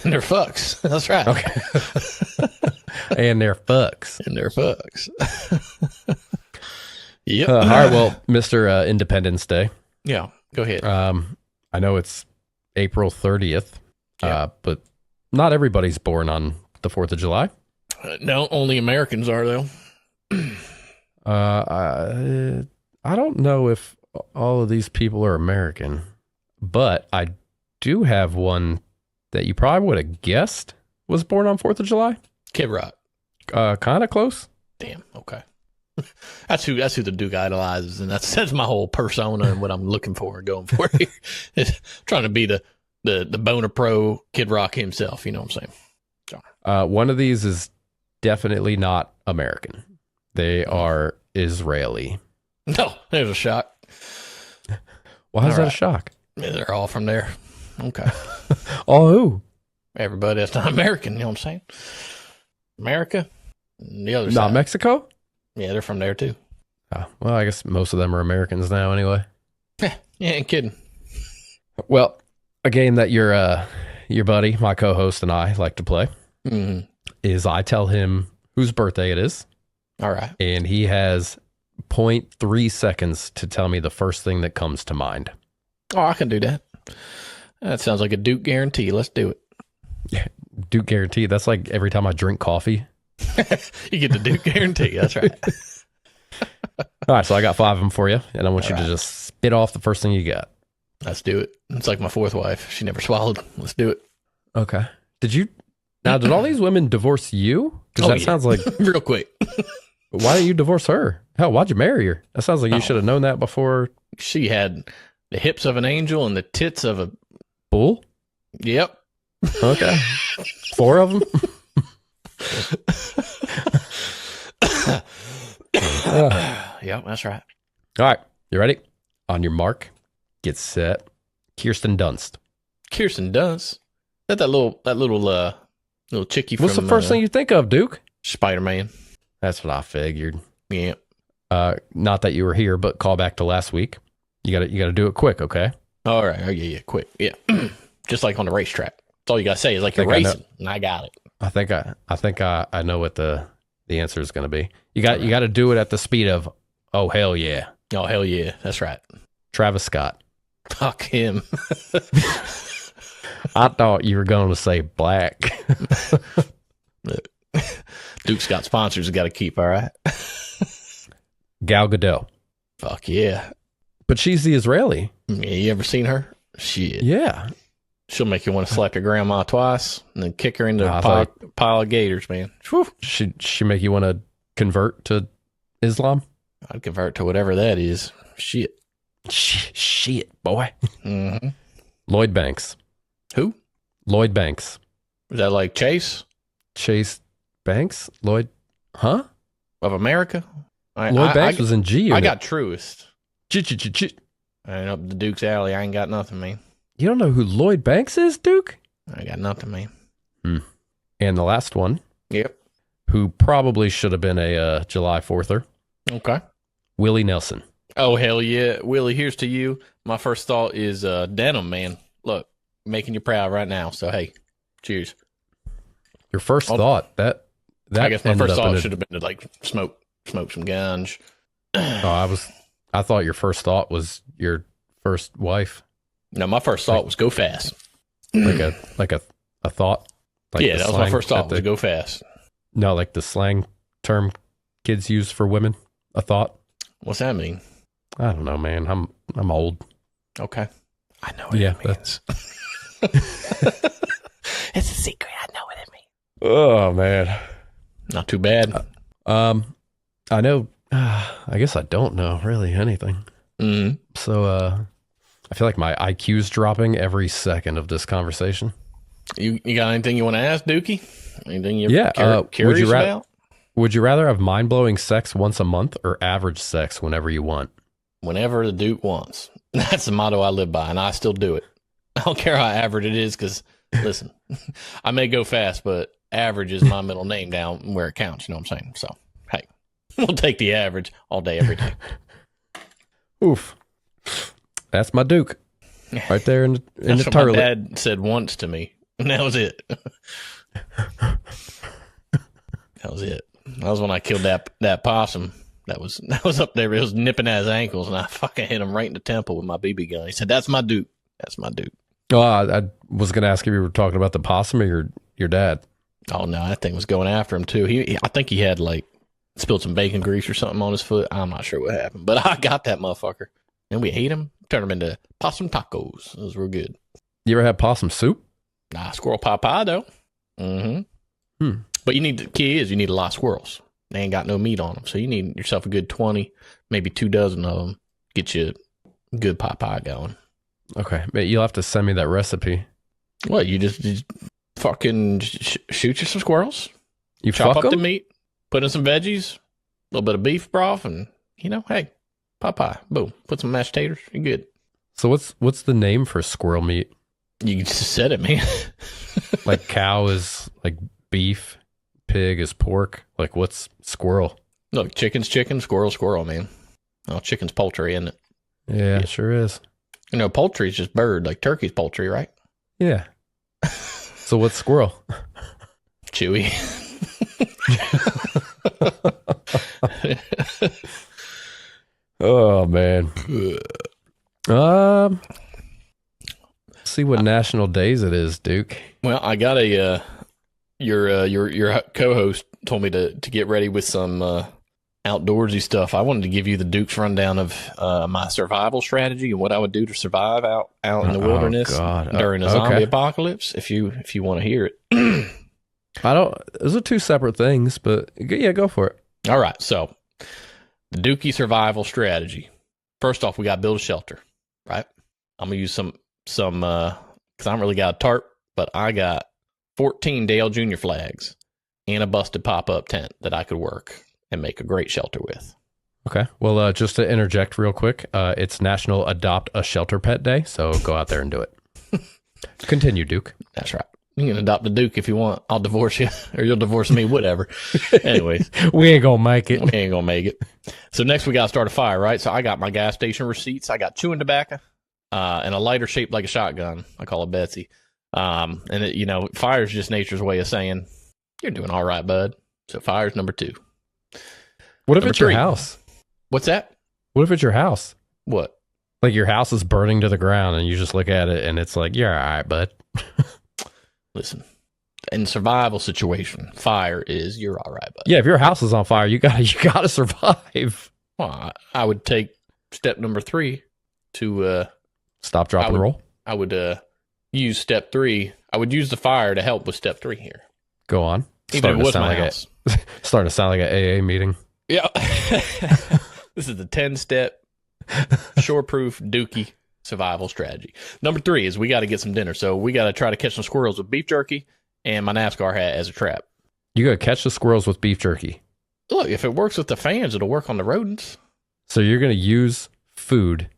And they're fucks. That's right. Okay. And they're fucks. And they're fucks. Yep. All right. Well, Mr. Independence Day. Yeah. Go ahead. I know it's April 30th, Yeah. but not everybody's born on the 4th of July. No, only Americans are though. I don't know if all of these people are American, but I do have one that you probably would have guessed was born on 4th of July. Kid Rock. Kind of close. Damn. Okay. That's who the Duke idolizes, and that's my whole persona and what I'm looking for and going for here. Is trying to be the boner pro Kid Rock himself. You know what I'm saying? So. One of these is definitely not American. They are Israeli. No, there's a shock. Why is that a shock? Yeah, they're all from there. Okay. All who? Everybody that's not American. You know what I'm saying? America. And the other not side. Mexico. Yeah, they're from there too. Oh, well, I guess most of them are Americans now, anyway. Yeah, ain't kidding. Well, a game that your buddy, my co-host, and I like to play is I tell him whose birthday it is. All right. And he has 0.3 seconds to tell me the first thing that comes to mind. Oh, I can do that. That sounds like a Duke guarantee. Let's do it. Yeah, Duke guarantee. That's like every time I drink coffee. You get the Duke guarantee. That's right. All right, so I got 5 of them for you, and I want you to just spit off the first thing you got. Let's do it. It's like my fourth wife. She never swallowed. Let's do it. Okay. Did all these women divorce you? Because sounds like... Real quick. Why didn't you divorce her? Hell, why'd you marry her? That sounds like you should have known that before. She had the hips of an angel and the tits of a... bull? Yep. Okay. 4 of them? Yep, that's right. All right. You ready? On your mark, get set. Kirsten Dunst. Kirsten Dunst? That little chickie from... What's the first thing you think of, Duke? Spider-Man. That's what I figured. Yeah. Not that you were here, but call back to last week. You gotta do it quick, okay? All right. Oh, yeah, quick. Yeah. Just like on the racetrack. That's all you gotta say is like you're racing, and I got it. I think I know what the answer is gonna be. You got to do it at the speed of, oh hell yeah. Oh hell yeah, that's right. Travis Scott. Fuck him. I thought you were going to say black. Duke's got sponsors got to keep, all right? Gal Gadot. Fuck yeah. But she's the Israeli. Yeah, you ever seen her? Shit. Yeah. She'll make you want to slap your grandma twice and then kick her into a pile of gators, man. Whew. She make you want to convert to Islam? I'd convert to whatever that is. Shit. Shit, boy. Mm-hmm. Lloyd Banks. Who? Lloyd Banks. Is that like Chase? Chase Banks? Lloyd? Huh? Of America? Lloyd Banks was in G Unit. I got Truest. I ain't up the Duke's alley. I ain't got nothing, man. You don't know who Lloyd Banks is, Duke? I got nothing, man. And the last one. Yep. Who probably should have been a July 4ther. Okay. Willie Nelson. Oh, hell yeah. Willie, here's to you. My first thought is denim, man. Look, making you proud right now. So, hey, cheers. Your first thought, that I guess my first thought should have been to, like, smoke some ganj. I thought your first thought was your first wife. No, my first thought was go fast. Like a thought? Like yeah, that was my first thought was go fast. No, like the slang term kids use for women, a thought. What's that mean? I don't know, man. I'm old. Okay. I know what it means. It's a secret. I know what it means. Oh, man. Not too bad. I know. I guess I don't know really anything. Mm-hmm. So I feel like my IQ's dropping every second of this conversation. You got anything you want to ask, Dookie? Anything you're curious about? Would you rather have mind-blowing sex once a month or average sex whenever you want? Whenever the Duke wants. That's the motto I live by, and I still do it. I don't care how average it is, because, listen, I may go fast, but average is my middle name down where it counts, you know what I'm saying? So, hey, we'll take the average all day, every day. Oof. That's my Duke. Right there in the That's what toilet. my dad said once to me, and that was it. That was it. That was when I killed that possum. That was up there. It was nipping at his ankles, and I fucking hit him right in the temple with my BB gun. He said, "That's my Duke. That's my Duke." Oh, I was going to ask if you were talking about the possum or your dad. Oh no, that thing was going after him too. I think he had like spilled some bacon grease or something on his foot. I'm not sure what happened, but I got that motherfucker, and we ate him. Turned him into possum tacos. It was real good. You ever had possum soup? Nah, squirrel pie though. Mm-hmm. But you need a lot of squirrels. They ain't got no meat on them. So you need yourself a good 20, maybe 2 dozen of them. Get you a good pot pie going. Okay. But you'll have to send me that recipe. What, you just fucking shoot you some squirrels. You chop fuck up them? the meat, put in some veggies, a little bit of beef broth, and, hey, pot pie. Boom. Put some mashed taters. You're good. So what's the name for squirrel meat? You just said it, man. Like cow is like beef, pig is pork. Like what's squirrel? Look, chicken's chicken, squirrel, man. Oh, chicken's poultry, isn't it? Yeah, it sure is. Poultry's just bird, like turkey's poultry, right? Yeah. So what's squirrel? Chewy. Oh man. See what national days it is, Duke. Well, I got your co-host told me to get ready with some outdoorsy stuff. I wanted to give you the Duke's rundown of my survival strategy and what I would do to survive out in the wilderness during a zombie apocalypse. If you want to hear it. Those are 2 separate things, but yeah, go for it. All right. So the Dookie survival strategy. First off, we got to build a shelter, right? I'm going to use some because I don't really got a tarp, but I got 14 Dale Jr. flags and a busted pop-up tent that I could work and make a great shelter with. Okay. Well, just to interject real quick, it's National Adopt a Shelter Pet Day, so go out there and do it. Continue, Duke. That's right. You can adopt a Duke if you want. I'll divorce you, or you'll divorce me, whatever. Anyways. We ain't gonna make it. We ain't gonna make it. So next we got to start a fire, right? So I got my gas station receipts. I got chewing tobacco and a lighter shaped like a shotgun. I call it Betsy. And it, fire's just nature's way of saying, you're doing all right, bud. So fire's number 2. What if Number it's your 3. house? What's that? What if it's your house? What? Like your house is burning to the ground and you just look at it and it's like, you're all right, bud. Listen, in survival situation, fire is you're all right, bud. Yeah, if your house is on fire, you gotta survive. Well, I would take step number 3 to stop, drop, and roll. I would use step 3. I would use the fire to help with step 3 here. Go on. Even if it was my house. Starting to sound like an AA meeting. Yeah. This is the 10-step shore-proof Dookie survival strategy. Number 3 is we got to get some dinner. So we got to try to catch some squirrels with beef jerky and my NASCAR hat as a trap. You got to catch the squirrels with beef jerky. Look, if it works with the fans, it'll work on the rodents. So you're going to use food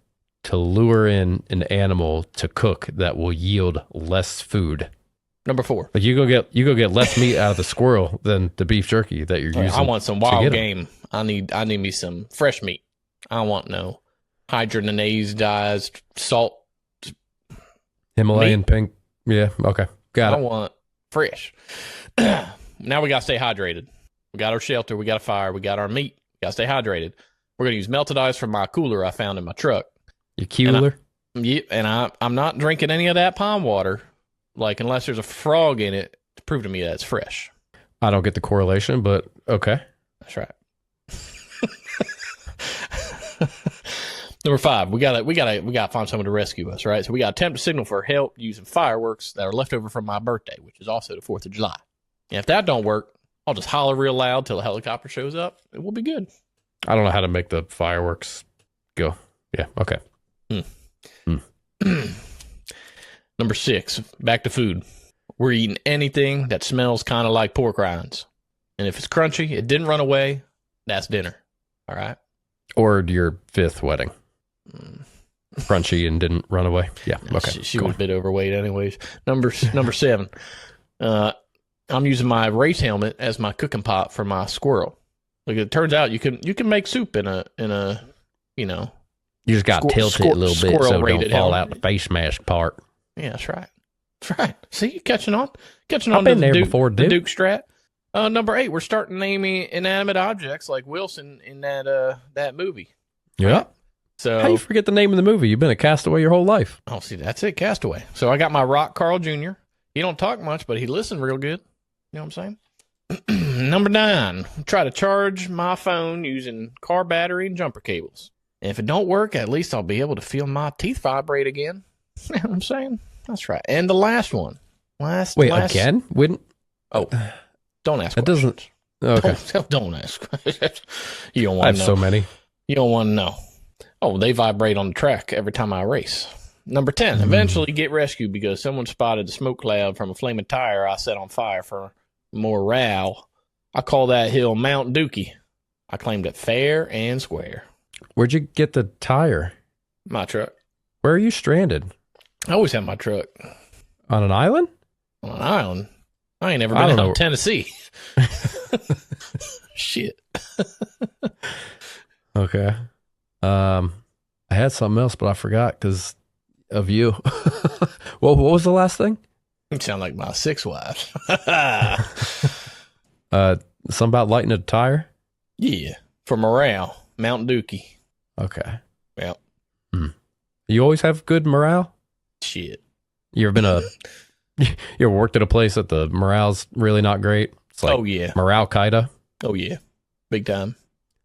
to lure in an animal to cook that will yield less food. Number 4. Like you go get less meat out of the squirrel than the beef jerky that you're using. I want some wild game. I need me some fresh meat. I don't want no hydrogenazed salt. Himalayan meat. Pink. Yeah, okay. Got it. I want fresh. Now we got to stay hydrated. We got our shelter, we got a fire, we got our meat. We got to stay hydrated. We're going to use melted ice from my cooler I found in my truck. Your cooler? And I'm not drinking any of that pond water. Like, unless there's a frog in it to prove to me that it's fresh. I don't get the correlation, but okay. That's right. Number 5, we gotta find someone to rescue us, right? So we gotta attempt to signal for help using fireworks that are left over from my birthday, which is also the 4th of July. And if that don't work, I'll just holler real loud till a helicopter shows up. It will be good. I don't know how to make the fireworks go. Yeah, okay. Number 6, back to food. We're eating anything that smells kind of like pork rinds. And if it's crunchy, it didn't run away, that's dinner. All right? Or your 5th wedding. Crunchy and didn't run away. Yeah, okay. She was a bit overweight anyways. Number 7, I'm using my race helmet as my cooking pot for my squirrel. Like, it turns out you can make soup in a you just got to tilt it a little bit so it don't fall out the face mask part. Yeah, that's right. That's right. See, you catching on. I've been there before, dude. The Duke strat. Number 8, we're starting naming inanimate objects like Wilson in that movie. Yeah. Right? So how you forget the name of the movie? You've been a castaway your whole life. Oh, see, that's it, Castaway. So I got my Rock Carl Jr. He don't talk much, but he listened real good. You know what I'm saying? Number 9, try to charge my phone using car battery and jumper cables. And if it don't work, at least I'll be able to feel my teeth vibrate again. You know what I'm saying? That's right. And the last one. Last again? Oh, don't ask that questions. Okay. Don't ask. You don't want I to have know. so many. You don't want to know. Oh, they vibrate on the track every time I race. Number 10, eventually get rescued because someone spotted a smoke cloud from a flaming tire I set on fire for morale. I call that hill Mount Dookie. I claimed it fair and square. Where'd you get the tire? My truck. Where are you stranded? I always have my truck. On an island? On an island? I ain't never been out of Tennessee. Shit. Okay. I had something else, but I forgot because of you. What was the last thing? You sound like my 6 wives. Something about lighting a tire? Yeah. For morale. Mount Dookie. Okay. Yep. You always have good morale? Shit. You ever worked at a place that the morale's really not great? It's like, oh, yeah. Morale Qaeda? Oh, yeah. Big time.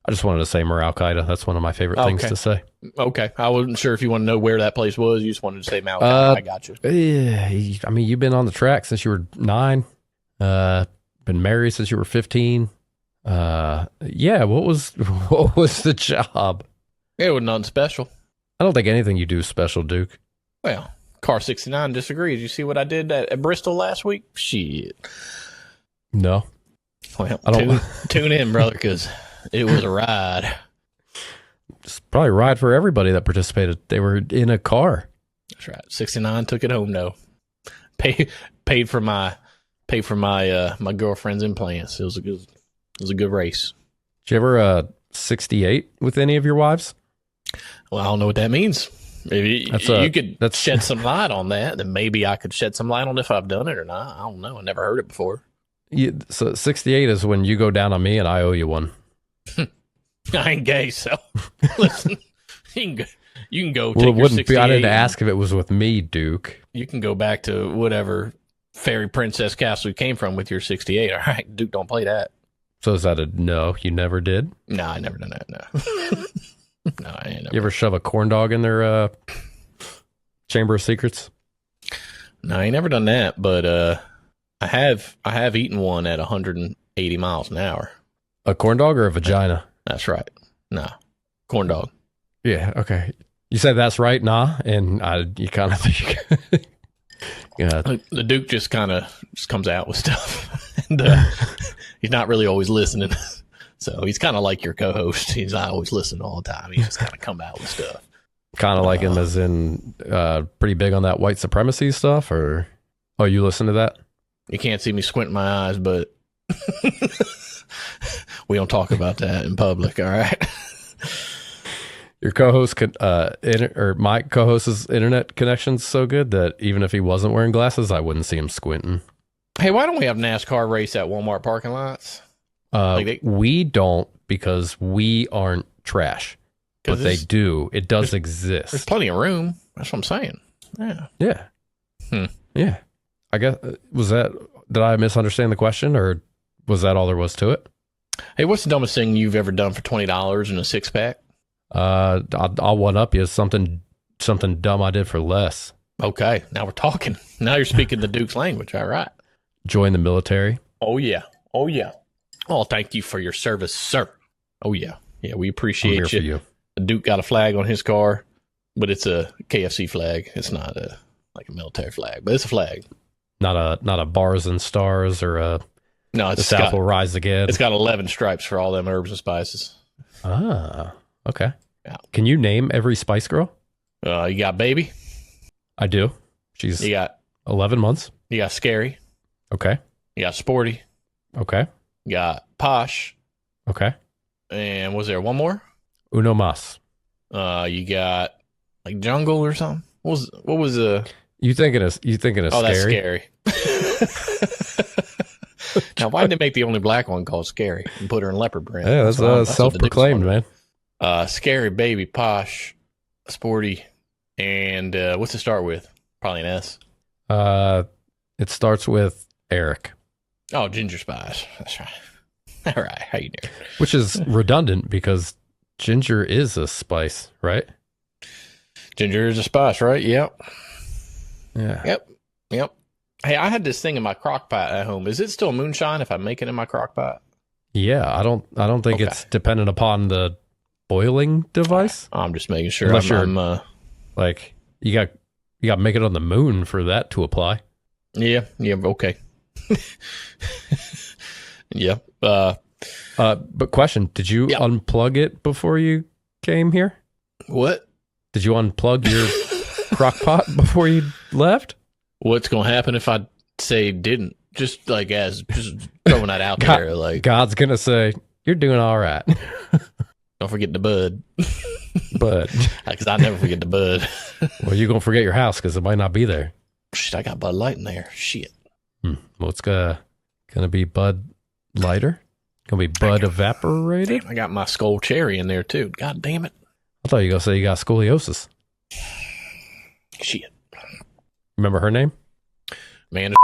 I just wanted to say Morale Qaeda. That's one of my favorite things to say. Okay. I wasn't sure if you want to know where that place was. You just wanted to say Mount Qaeda. I got you. Yeah. I mean, you've been on the track since you were 9. Been married since you were 15. Yeah. What was the job? It was nothing special. I don't think anything you do is special, Duke. Well, Car 69 disagrees. You see what I did at Bristol last week? Shit. No. Well, tune in, brother, because it was a ride. It's probably a ride for everybody that participated. They were in a car. That's right. 69 took it home, though. Paid for my my girlfriend's implants. It was a good race. Did you ever 68 with any of your wives? Well, I don't know what that means. Maybe you could shed some light on that, then maybe I could shed some light on if I've done it or not. I don't know. I never heard it before. So 68 is when you go down on me and I owe you one. I ain't gay, so listen. You can go. Well, take it wouldn't be. I didn't and ask if it was with me, Duke. You can go back to whatever fairy princess castle you came from with your 68. All right, Duke, don't play that. So is that a no? You never did? No, I never done that. No, no, I ain't. Never. You ever shove a corn dog in their chamber of secrets? No, I ain't never done that. But I have eaten one at 180 miles an hour. A corn dog or a vagina? That's right. No, corn dog. Yeah. Okay. You said that's right, nah, and you kind of think. Yeah. The Duke just kind of comes out with stuff, and he's not really always listening. So he's kind of like your co-host. He's not always listening all the time. He's just kind of come out with stuff. Kind of like him as in pretty big on that white supremacy stuff, or you listen to that? You can't see me squinting my eyes, but we don't talk about that in public. All right. Your co-host my co-host's internet connection's so good that even if he wasn't wearing glasses, I wouldn't see him squinting. Hey, why don't we have NASCAR race at Walmart parking lots? We don't, because we aren't trash. But they do. It does exist. There's plenty of room. That's what I'm saying. Yeah. Yeah. Yeah. I guess, did I misunderstand the question, or was that all there was to it? Hey, what's the dumbest thing you've ever done for $20 in a 6-pack? I'll one up you. Something dumb I did for less. Okay. Now we're talking. Now you're speaking the Duke's language. All right. Join the military. Oh, yeah. Oh, yeah. Oh, thank you for your service, sir. Oh, yeah. Yeah, we appreciate I'm here for you. The Duke got a flag on his car, but it's a KFC flag. It's not like a military flag, but it's a flag. Not a bars and stars or a no. The South will rise again. It's got 11 stripes for all them herbs and spices. Ah, okay. Yeah. Can you name every Spice Girl? You got Baby. I do. She's 11 months. You got Scary. Okay. You got Sporty. Okay. You got Posh. Okay. And was there one more? Uno mas. You got like Jungle or something. What was you thinking of Scary? Oh, that's Scary. Now, why did they make the only black one called Scary and put her in leopard print? Yeah, that's self-proclaimed, man. Scary, Baby, Posh, Sporty, and what's it start with? Probably an S. It starts with Eric. Oh, Ginger Spice. That's right. All right, how you doing? Which is redundant because ginger is a spice, right? Ginger is a spice, right? Yep. Yeah. Yep. Hey, I had this thing in my crock pot at home. Is it still moonshine if I make it in my crock pot? Yeah, I don't think it's dependent upon the boiling device. I'm just making sure. Unless you're like you got to make it on the moon for that to apply. Yeah, okay. Yeah. But question, did you unplug it before you came here? What? Did you unplug your crock pot before you left? What's going to happen if I say didn't? Just throwing that out there. Like God's going to say, you're doing all right. Don't forget the bud. Bud. Because I never forget the bud. Well, you're going to forget your house because it might not be there. Shit, I got Bud Light in there. Shit. Well, it's going to be Bud Lighter? Going to be Bud Evaporated? Damn, I got my Skull Cherry in there, too. God damn it. I thought you were going to say you got scoliosis. Shit. Remember her name? Man.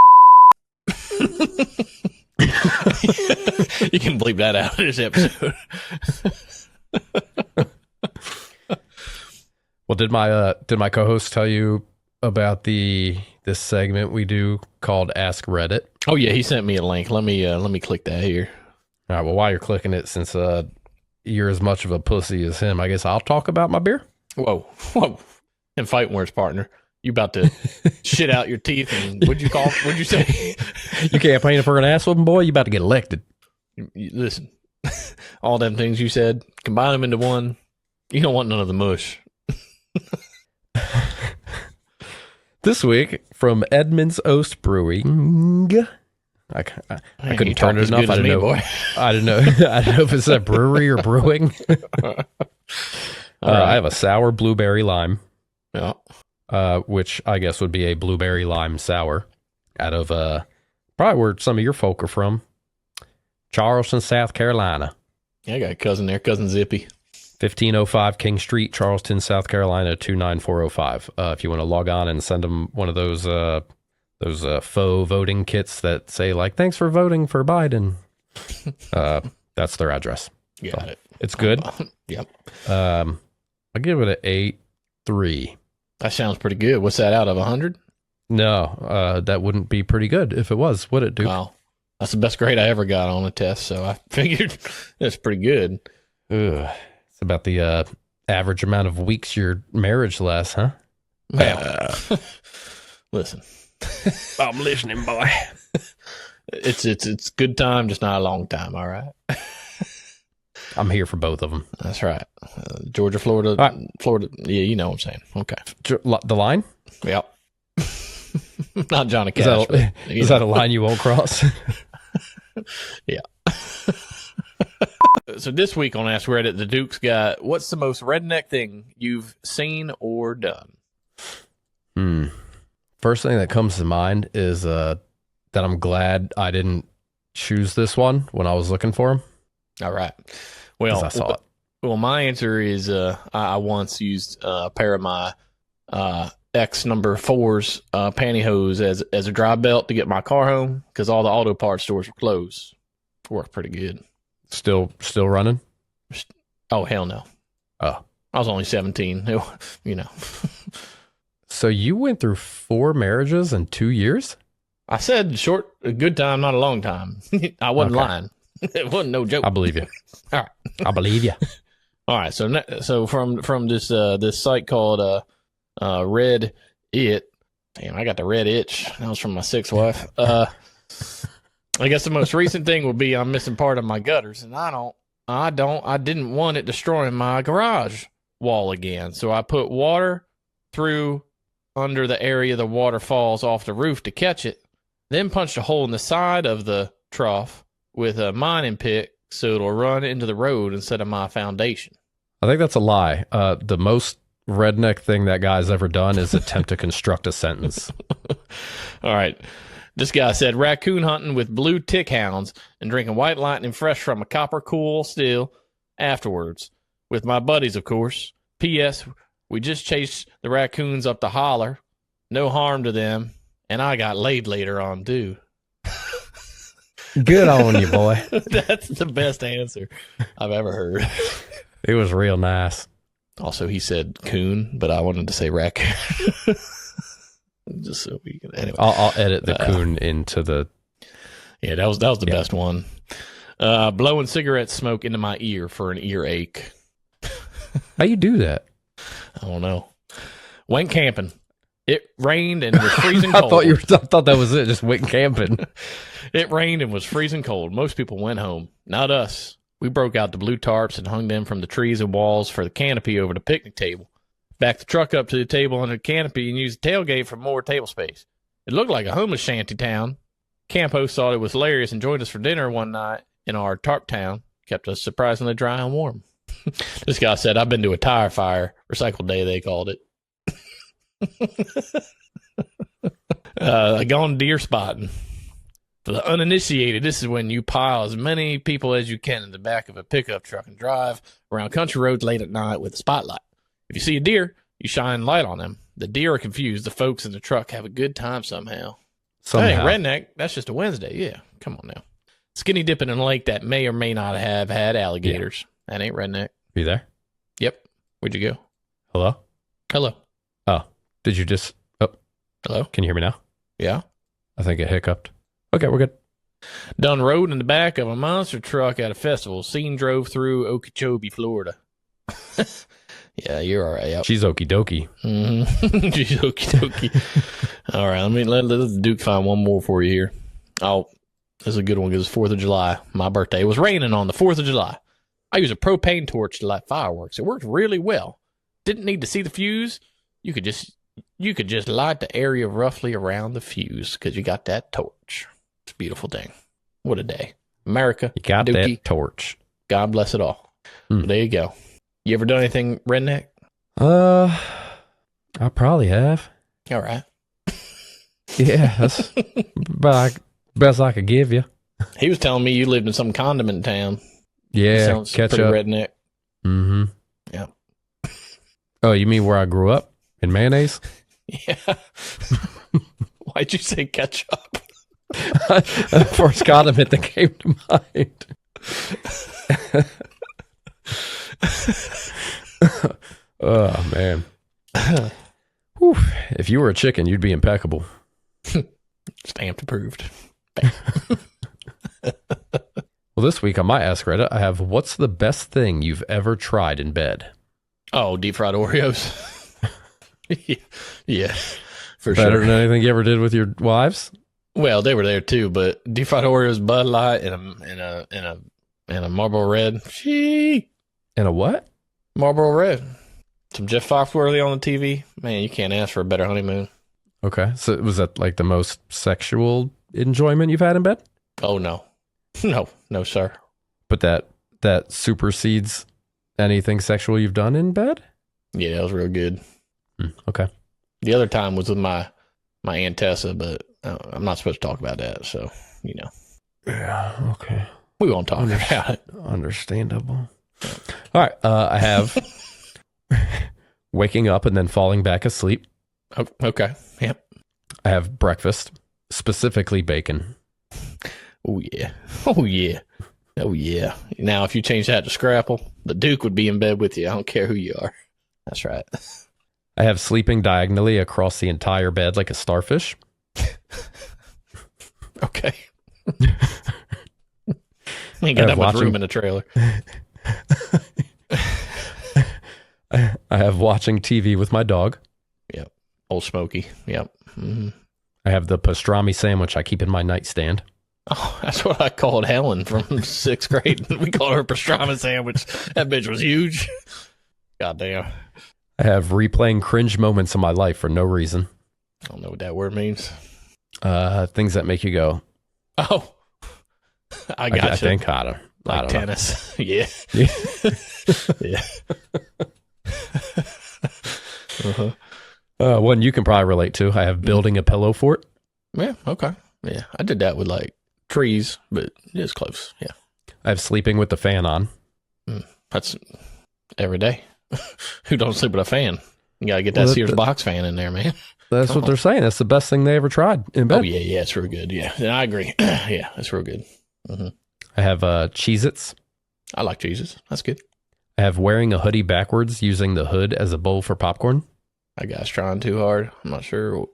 You can bleep that out of this episode. Well, did my co-host tell you about this segment we do called Ask Reddit? Oh yeah, he sent me a link. Let me click that here. All right. Well, while you're clicking it, since you're as much of a pussy as him, I guess I'll talk about my beer. Whoa. And fighting words, partner. You about to shit out your teeth and what'd you say? You campaigning for an ass whooping, boy? You about to get elected. Listen, all them things you said, combine them into one. You don't want none of the mush. This week from Edmonds Oast Brewing. I couldn't turn it enough. I didn't know. I didn't know if it's a brewery or brewing. I have a sour blueberry lime. Yeah. Which I guess would be a blueberry lime sour out of probably where some of your folk are from. Charleston, South Carolina. Yeah, I got a cousin there, Cousin Zippy. 1505 King Street, Charleston, South Carolina, 29405. If you want to log on and send them one of those faux voting kits that say like, thanks for voting for Biden. That's their address. Got it. It's good. Yep. I give it an 8.3. That sounds pretty good. What's that out of 100? No, that wouldn't be pretty good if it was, would it, Duke? Wow. That's the best grade I ever got on a test, so I figured that's pretty good. Ugh. It's about the average amount of weeks your marriage lasts, huh? Listen. I'm listening, boy. It's good time, just not a long time, all right? I'm here for both of them. That's right. Georgia, Florida, Florida. Yeah, you know what I'm saying. Okay. The line? Yep. Not Johnny Cash. Is that a line you won't cross? Yeah. So this week on Ask Reddit, the Duke's got, what's the most redneck thing you've seen or done? First thing that comes to mind is that I'm glad I didn't choose this one when I was looking for him. All right. Well, I saw it. Well, my answer is I once used a pair of my X number 4's pantyhose as a dry belt to get my car home because all the auto parts stores were closed. Worked pretty good. Still running? Oh, hell no. Oh. I was only 17, you know. So you went through 4 marriages in 2 years? I said a good time, not a long time. I wasn't lying. It wasn't no joke. I believe you. All right. I believe you. All right. So from this site called Red It. Damn, I got the red itch. That was from my 6th wife. I guess the most recent thing would be I'm missing part of my gutters, and I didn't want it destroying my garage wall again. So I put water through under the area the water falls off the roof to catch it, then punched a hole in the side of the trough with a mining pick so it'll run into the road instead of my foundation. I think that's a lie. The most redneck thing that guy's ever done is attempt to construct a sentence. All right. This guy said, raccoon hunting with blue tick hounds and drinking White Lightning fresh from a copper cool still afterwards. With my buddies, of course. P.S. We just chased the raccoons up the holler. No harm to them. And I got laid later on, too. Good on you, boy. That's the best answer I've ever heard. It was real nice. Also, he said coon, but I wanted to say raccoon. Just so we can. Anyway, I'll edit the coon into the. Yeah, that was the best one. Blowing cigarette smoke into my ear for an earache. How you do that? I don't know. Went camping. It rained and was freezing cold. I thought that was it. Just went camping. It rained and was freezing cold. Most people went home. Not us. We broke out the blue tarps and hung them from the trees and walls for the canopy over the picnic table. Backed the truck up to the table under the canopy and used the tailgate for more table space. It looked like a homeless shanty town. Camp host thought it was hilarious and joined us for dinner one night in our tarp town. Kept us surprisingly dry and warm. This guy said, I've been to a tire fire. Recycle day, they called it. Gone deer spotting. For the uninitiated, this is when you pile as many people as you can in the back of a pickup truck and drive around country roads late at night with a spotlight. If you see a deer, you shine light on them. The deer are confused. The folks in the truck have a good time somehow. Hey, redneck, that's just a Wednesday. Yeah, come on now. Skinny dipping in a lake that may or may not have had alligators. Yeah. That ain't redneck. You there? Yep. Where'd you go? Hello? Hello. Oh, did you just... Oh. Hello? Can you hear me now? Yeah. I think it hiccuped. Okay, we're good. Done rode in the back of a monster truck at a festival. Scene drove through Okeechobee, Florida. Yeah, you're all right. Yep. She's okie dokie. Mm-hmm. She's okie dokie. All right, let Duke find one more for you here. Oh, this is a good one because it's 4th of July. My birthday. It was raining on the 4th of July. I used a propane torch to light fireworks. It worked really well. Didn't need to see the fuse. You could just light the area roughly around the fuse because you got that torch. It's a beautiful thing. What a day. America. You got Dookie, that torch. God bless it all. But there you go. You ever done anything redneck? I probably have. All right. Yeah, that's best I could give you. He was telling me you lived in some condiment town. Yeah, sounds pretty redneck. Mm-hmm. Yeah. Oh, you mean where I grew up? In mayonnaise? Yeah. Why'd you say ketchup? First condiment that came to mind. Oh, man. Whew. If you were a chicken, you'd be impeccable. Stamped approved. Well, this week on my Ask Reddit, I have, what's the best thing you've ever tried in bed? Oh, deep fried Oreos. Yeah, for Better sure. than anything you ever did with your wives? Well, they were there too, but deep fried Oreos, Bud Light, and a Marlboro Red. Gee. And a what? Marlboro Red. Some Jeff Foxworthy on the TV. Man, you can't ask for a better honeymoon. Okay. So was that like the most sexual enjoyment you've had in bed? Oh, no. No, sir. But that supersedes anything sexual you've done in bed? Yeah, that was real good. Okay. The other time was with my Aunt Tessa, but I'm not supposed to talk about that, so, you know. Yeah, okay. We won't talk about it. Understandable. All right. I have waking up and then falling back asleep. Oh, okay. Yep. I have breakfast, specifically bacon. Oh, yeah. Oh, yeah. Oh, yeah. Now, if you change that to Scrapple, the Duke would be in bed with you. I don't care who you are. That's right. I have sleeping diagonally across the entire bed like a starfish. Okay. Ain't got that much room in a trailer. I have watching TV with my dog. Yep. Old Smoky. Yep. Mm-hmm. I have the pastrami sandwich I keep in my nightstand. Oh, that's what I called Helen from 6th grade. We called her pastrami sandwich. That bitch was huge. Goddamn. I have replaying cringe moments in my life for no reason. I don't know what that word means. Things that make you go, oh, I got you. I think I don't tennis. know. Yeah. Yeah. Uh-huh. One you can probably relate to. I have building a pillow fort. Yeah. Okay. Yeah. I did that with like trees, but it's close. Yeah. I have sleeping with the fan on. That's every day. Who don't sleep with a fan? You gotta get that Sears box fan in there, man. That's what they're saying. That's the best thing they ever tried in bed. Oh yeah, it's real good. Yeah, I agree. Yeah, it's real good. Mm-hmm. I have Cheez-Its. I like cheeses. That's good. I have wearing a hoodie backwards, using the hood as a bowl for popcorn. That guy's trying too hard. I'm not sure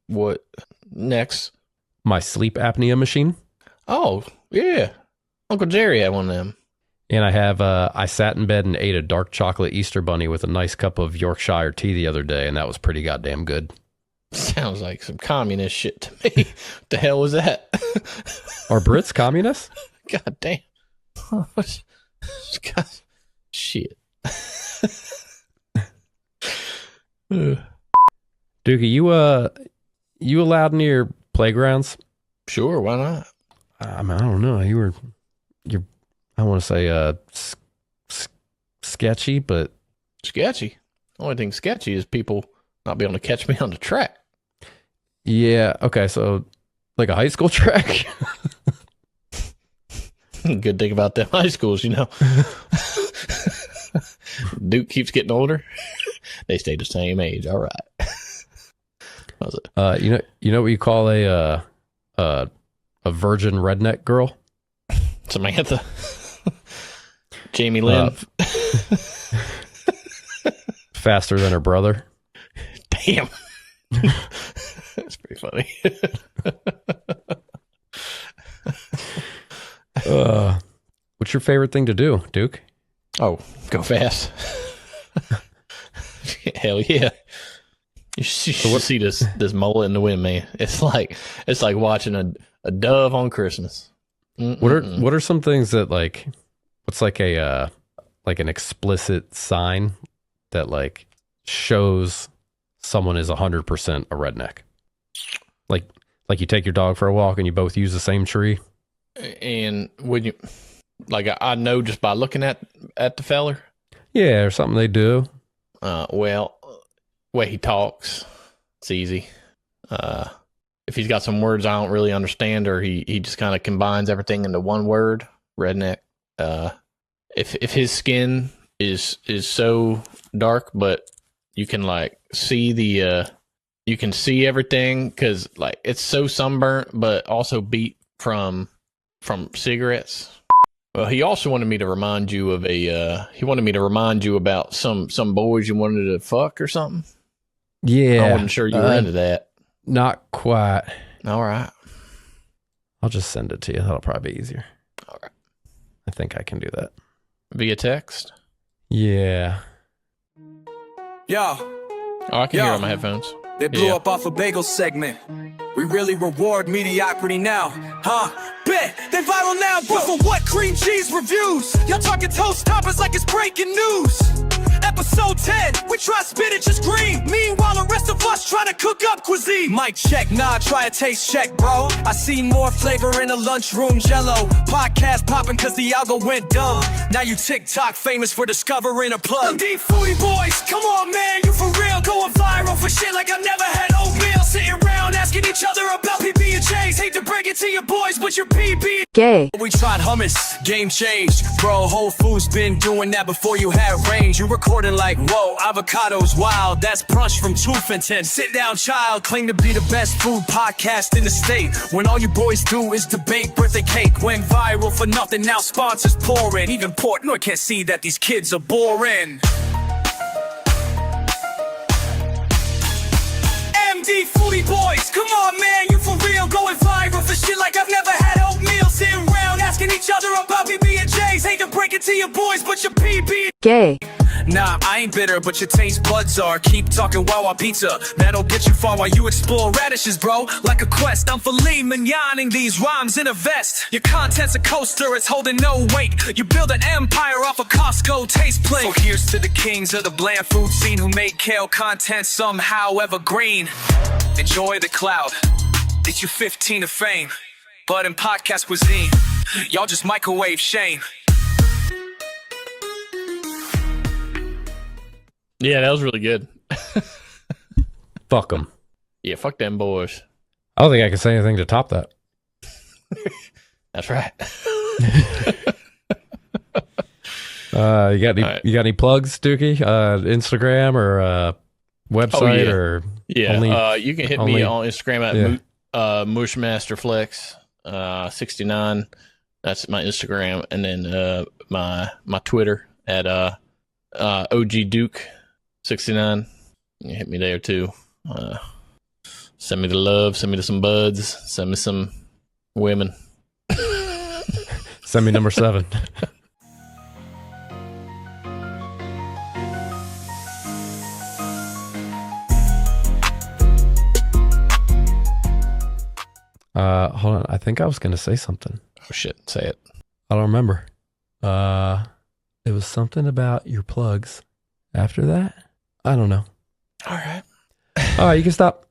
what next. My sleep apnea machine. Oh yeah. Uncle Jerry had one of them. And I sat in bed and ate a dark chocolate Easter bunny with a nice cup of Yorkshire tea the other day, and that was pretty goddamn good. Sounds like some communist shit to me. What the hell was that? Are Brits communists? God damn. God, shit. Dookie, you allowed in your playgrounds? Sure, why not? I don't know. You're I want to say sketchy, but sketchy. Only thing sketchy is people not being able to catch me on the track. Yeah. Okay. So, like a high school track. Good thing about them high schools, you know. Duke keeps getting older. They stay the same age. All right. How's it? You know what you call a virgin redneck girl? Samantha. Jamie Lynn. Faster than her brother. Damn. That's pretty funny. What's your favorite thing to do, Duke? Oh, go fast. Hell yeah. You should see this mullet in the wind, man. It's like watching a dove on Christmas. What are some things that like, what's like a like an explicit sign that like shows someone is 100% a redneck? Like you take your dog for a walk and you both use the same tree. And when you, like, I know just by looking at the feller. Yeah, or something they do. Well, way he talks, it's easy. If he's got some words I don't really understand, or he just kind of combines everything into one word, redneck. If his skin is so dark, but you can like see you can see everything because like it's so sunburnt, but also beat from cigarettes. Well, he also wanted me to remind you of about some boys you wanted to fuck or something. Yeah, I wasn't sure you were into that. Not quite. All right. I'll just send it to you. That'll probably be easier. All right. I think I can do that. Via text? Yeah. Yo. Oh, I can hear on my headphones. They blew up off a bagel segment. We really reward mediocrity now, huh? Bet they viral now, but for what? Cream cheese reviews. Y'all talking toast toppers like it's breaking news. Episode 10, we try spinach is green. Meanwhile, the rest of us trying to cook up cuisine. Mic check, nah, try a taste check, bro. I seen more flavor in a lunchroom jello. Podcast popping cause the algo went dumb. Now you TikTok famous for discovering a plug. The Foodie Boys, come on man, you for real. Going viral for shit like I've never had oatmeal. Sitting around asking each other about PB&Js. Hate to break it to your boys, but your PB gay. We tried hummus, game changed. Bro, Whole Foods been doing that before you had range. You recording like, whoa, avocados wild. That's brunch from Twofinton. Sit down, child, claim to be the best food podcast in the state. When all you boys do is debate birthday cake. Went viral for nothing, now sponsors pouring. Even Portnoy can't see that these kids are boring. MD Foodie Boys, come on man, you for real. Going viral for shit like I've never had oatmeal. Sitting around asking each other about PB&Js. Hate to break it to your boys, but your PB gay. Nah, I ain't bitter, but your taste buds are. Keep talking Wawa pizza, that'll get you far while you explore radishes, bro. Like a quest, I'm filet mignoning these rhymes in a vest. Your content's a coaster, it's holding no weight. You build an empire off a Costco taste plate. So here's to the kings of the bland food scene who made kale content somehow evergreen. Enjoy the cloud, it's you 15 of fame. But in podcast cuisine, y'all just microwave shame. Yeah, that was really good. Fuck them. Yeah, fuck them boys. I don't think I can say anything to top that. That's right. You got any plugs, Dookie? Instagram or website or you can hit me on Instagram at Mushmasterflex 69. That's my Instagram, and then my Twitter at OG Duke 69. You can hit me there too. Send me the love, send me some buds, send me some women. Send me number 7. Hold on. I think I was going to say something. Oh shit. Say it. I don't remember. It was something about your plugs. After that, I don't know. All right. All right, you can stop.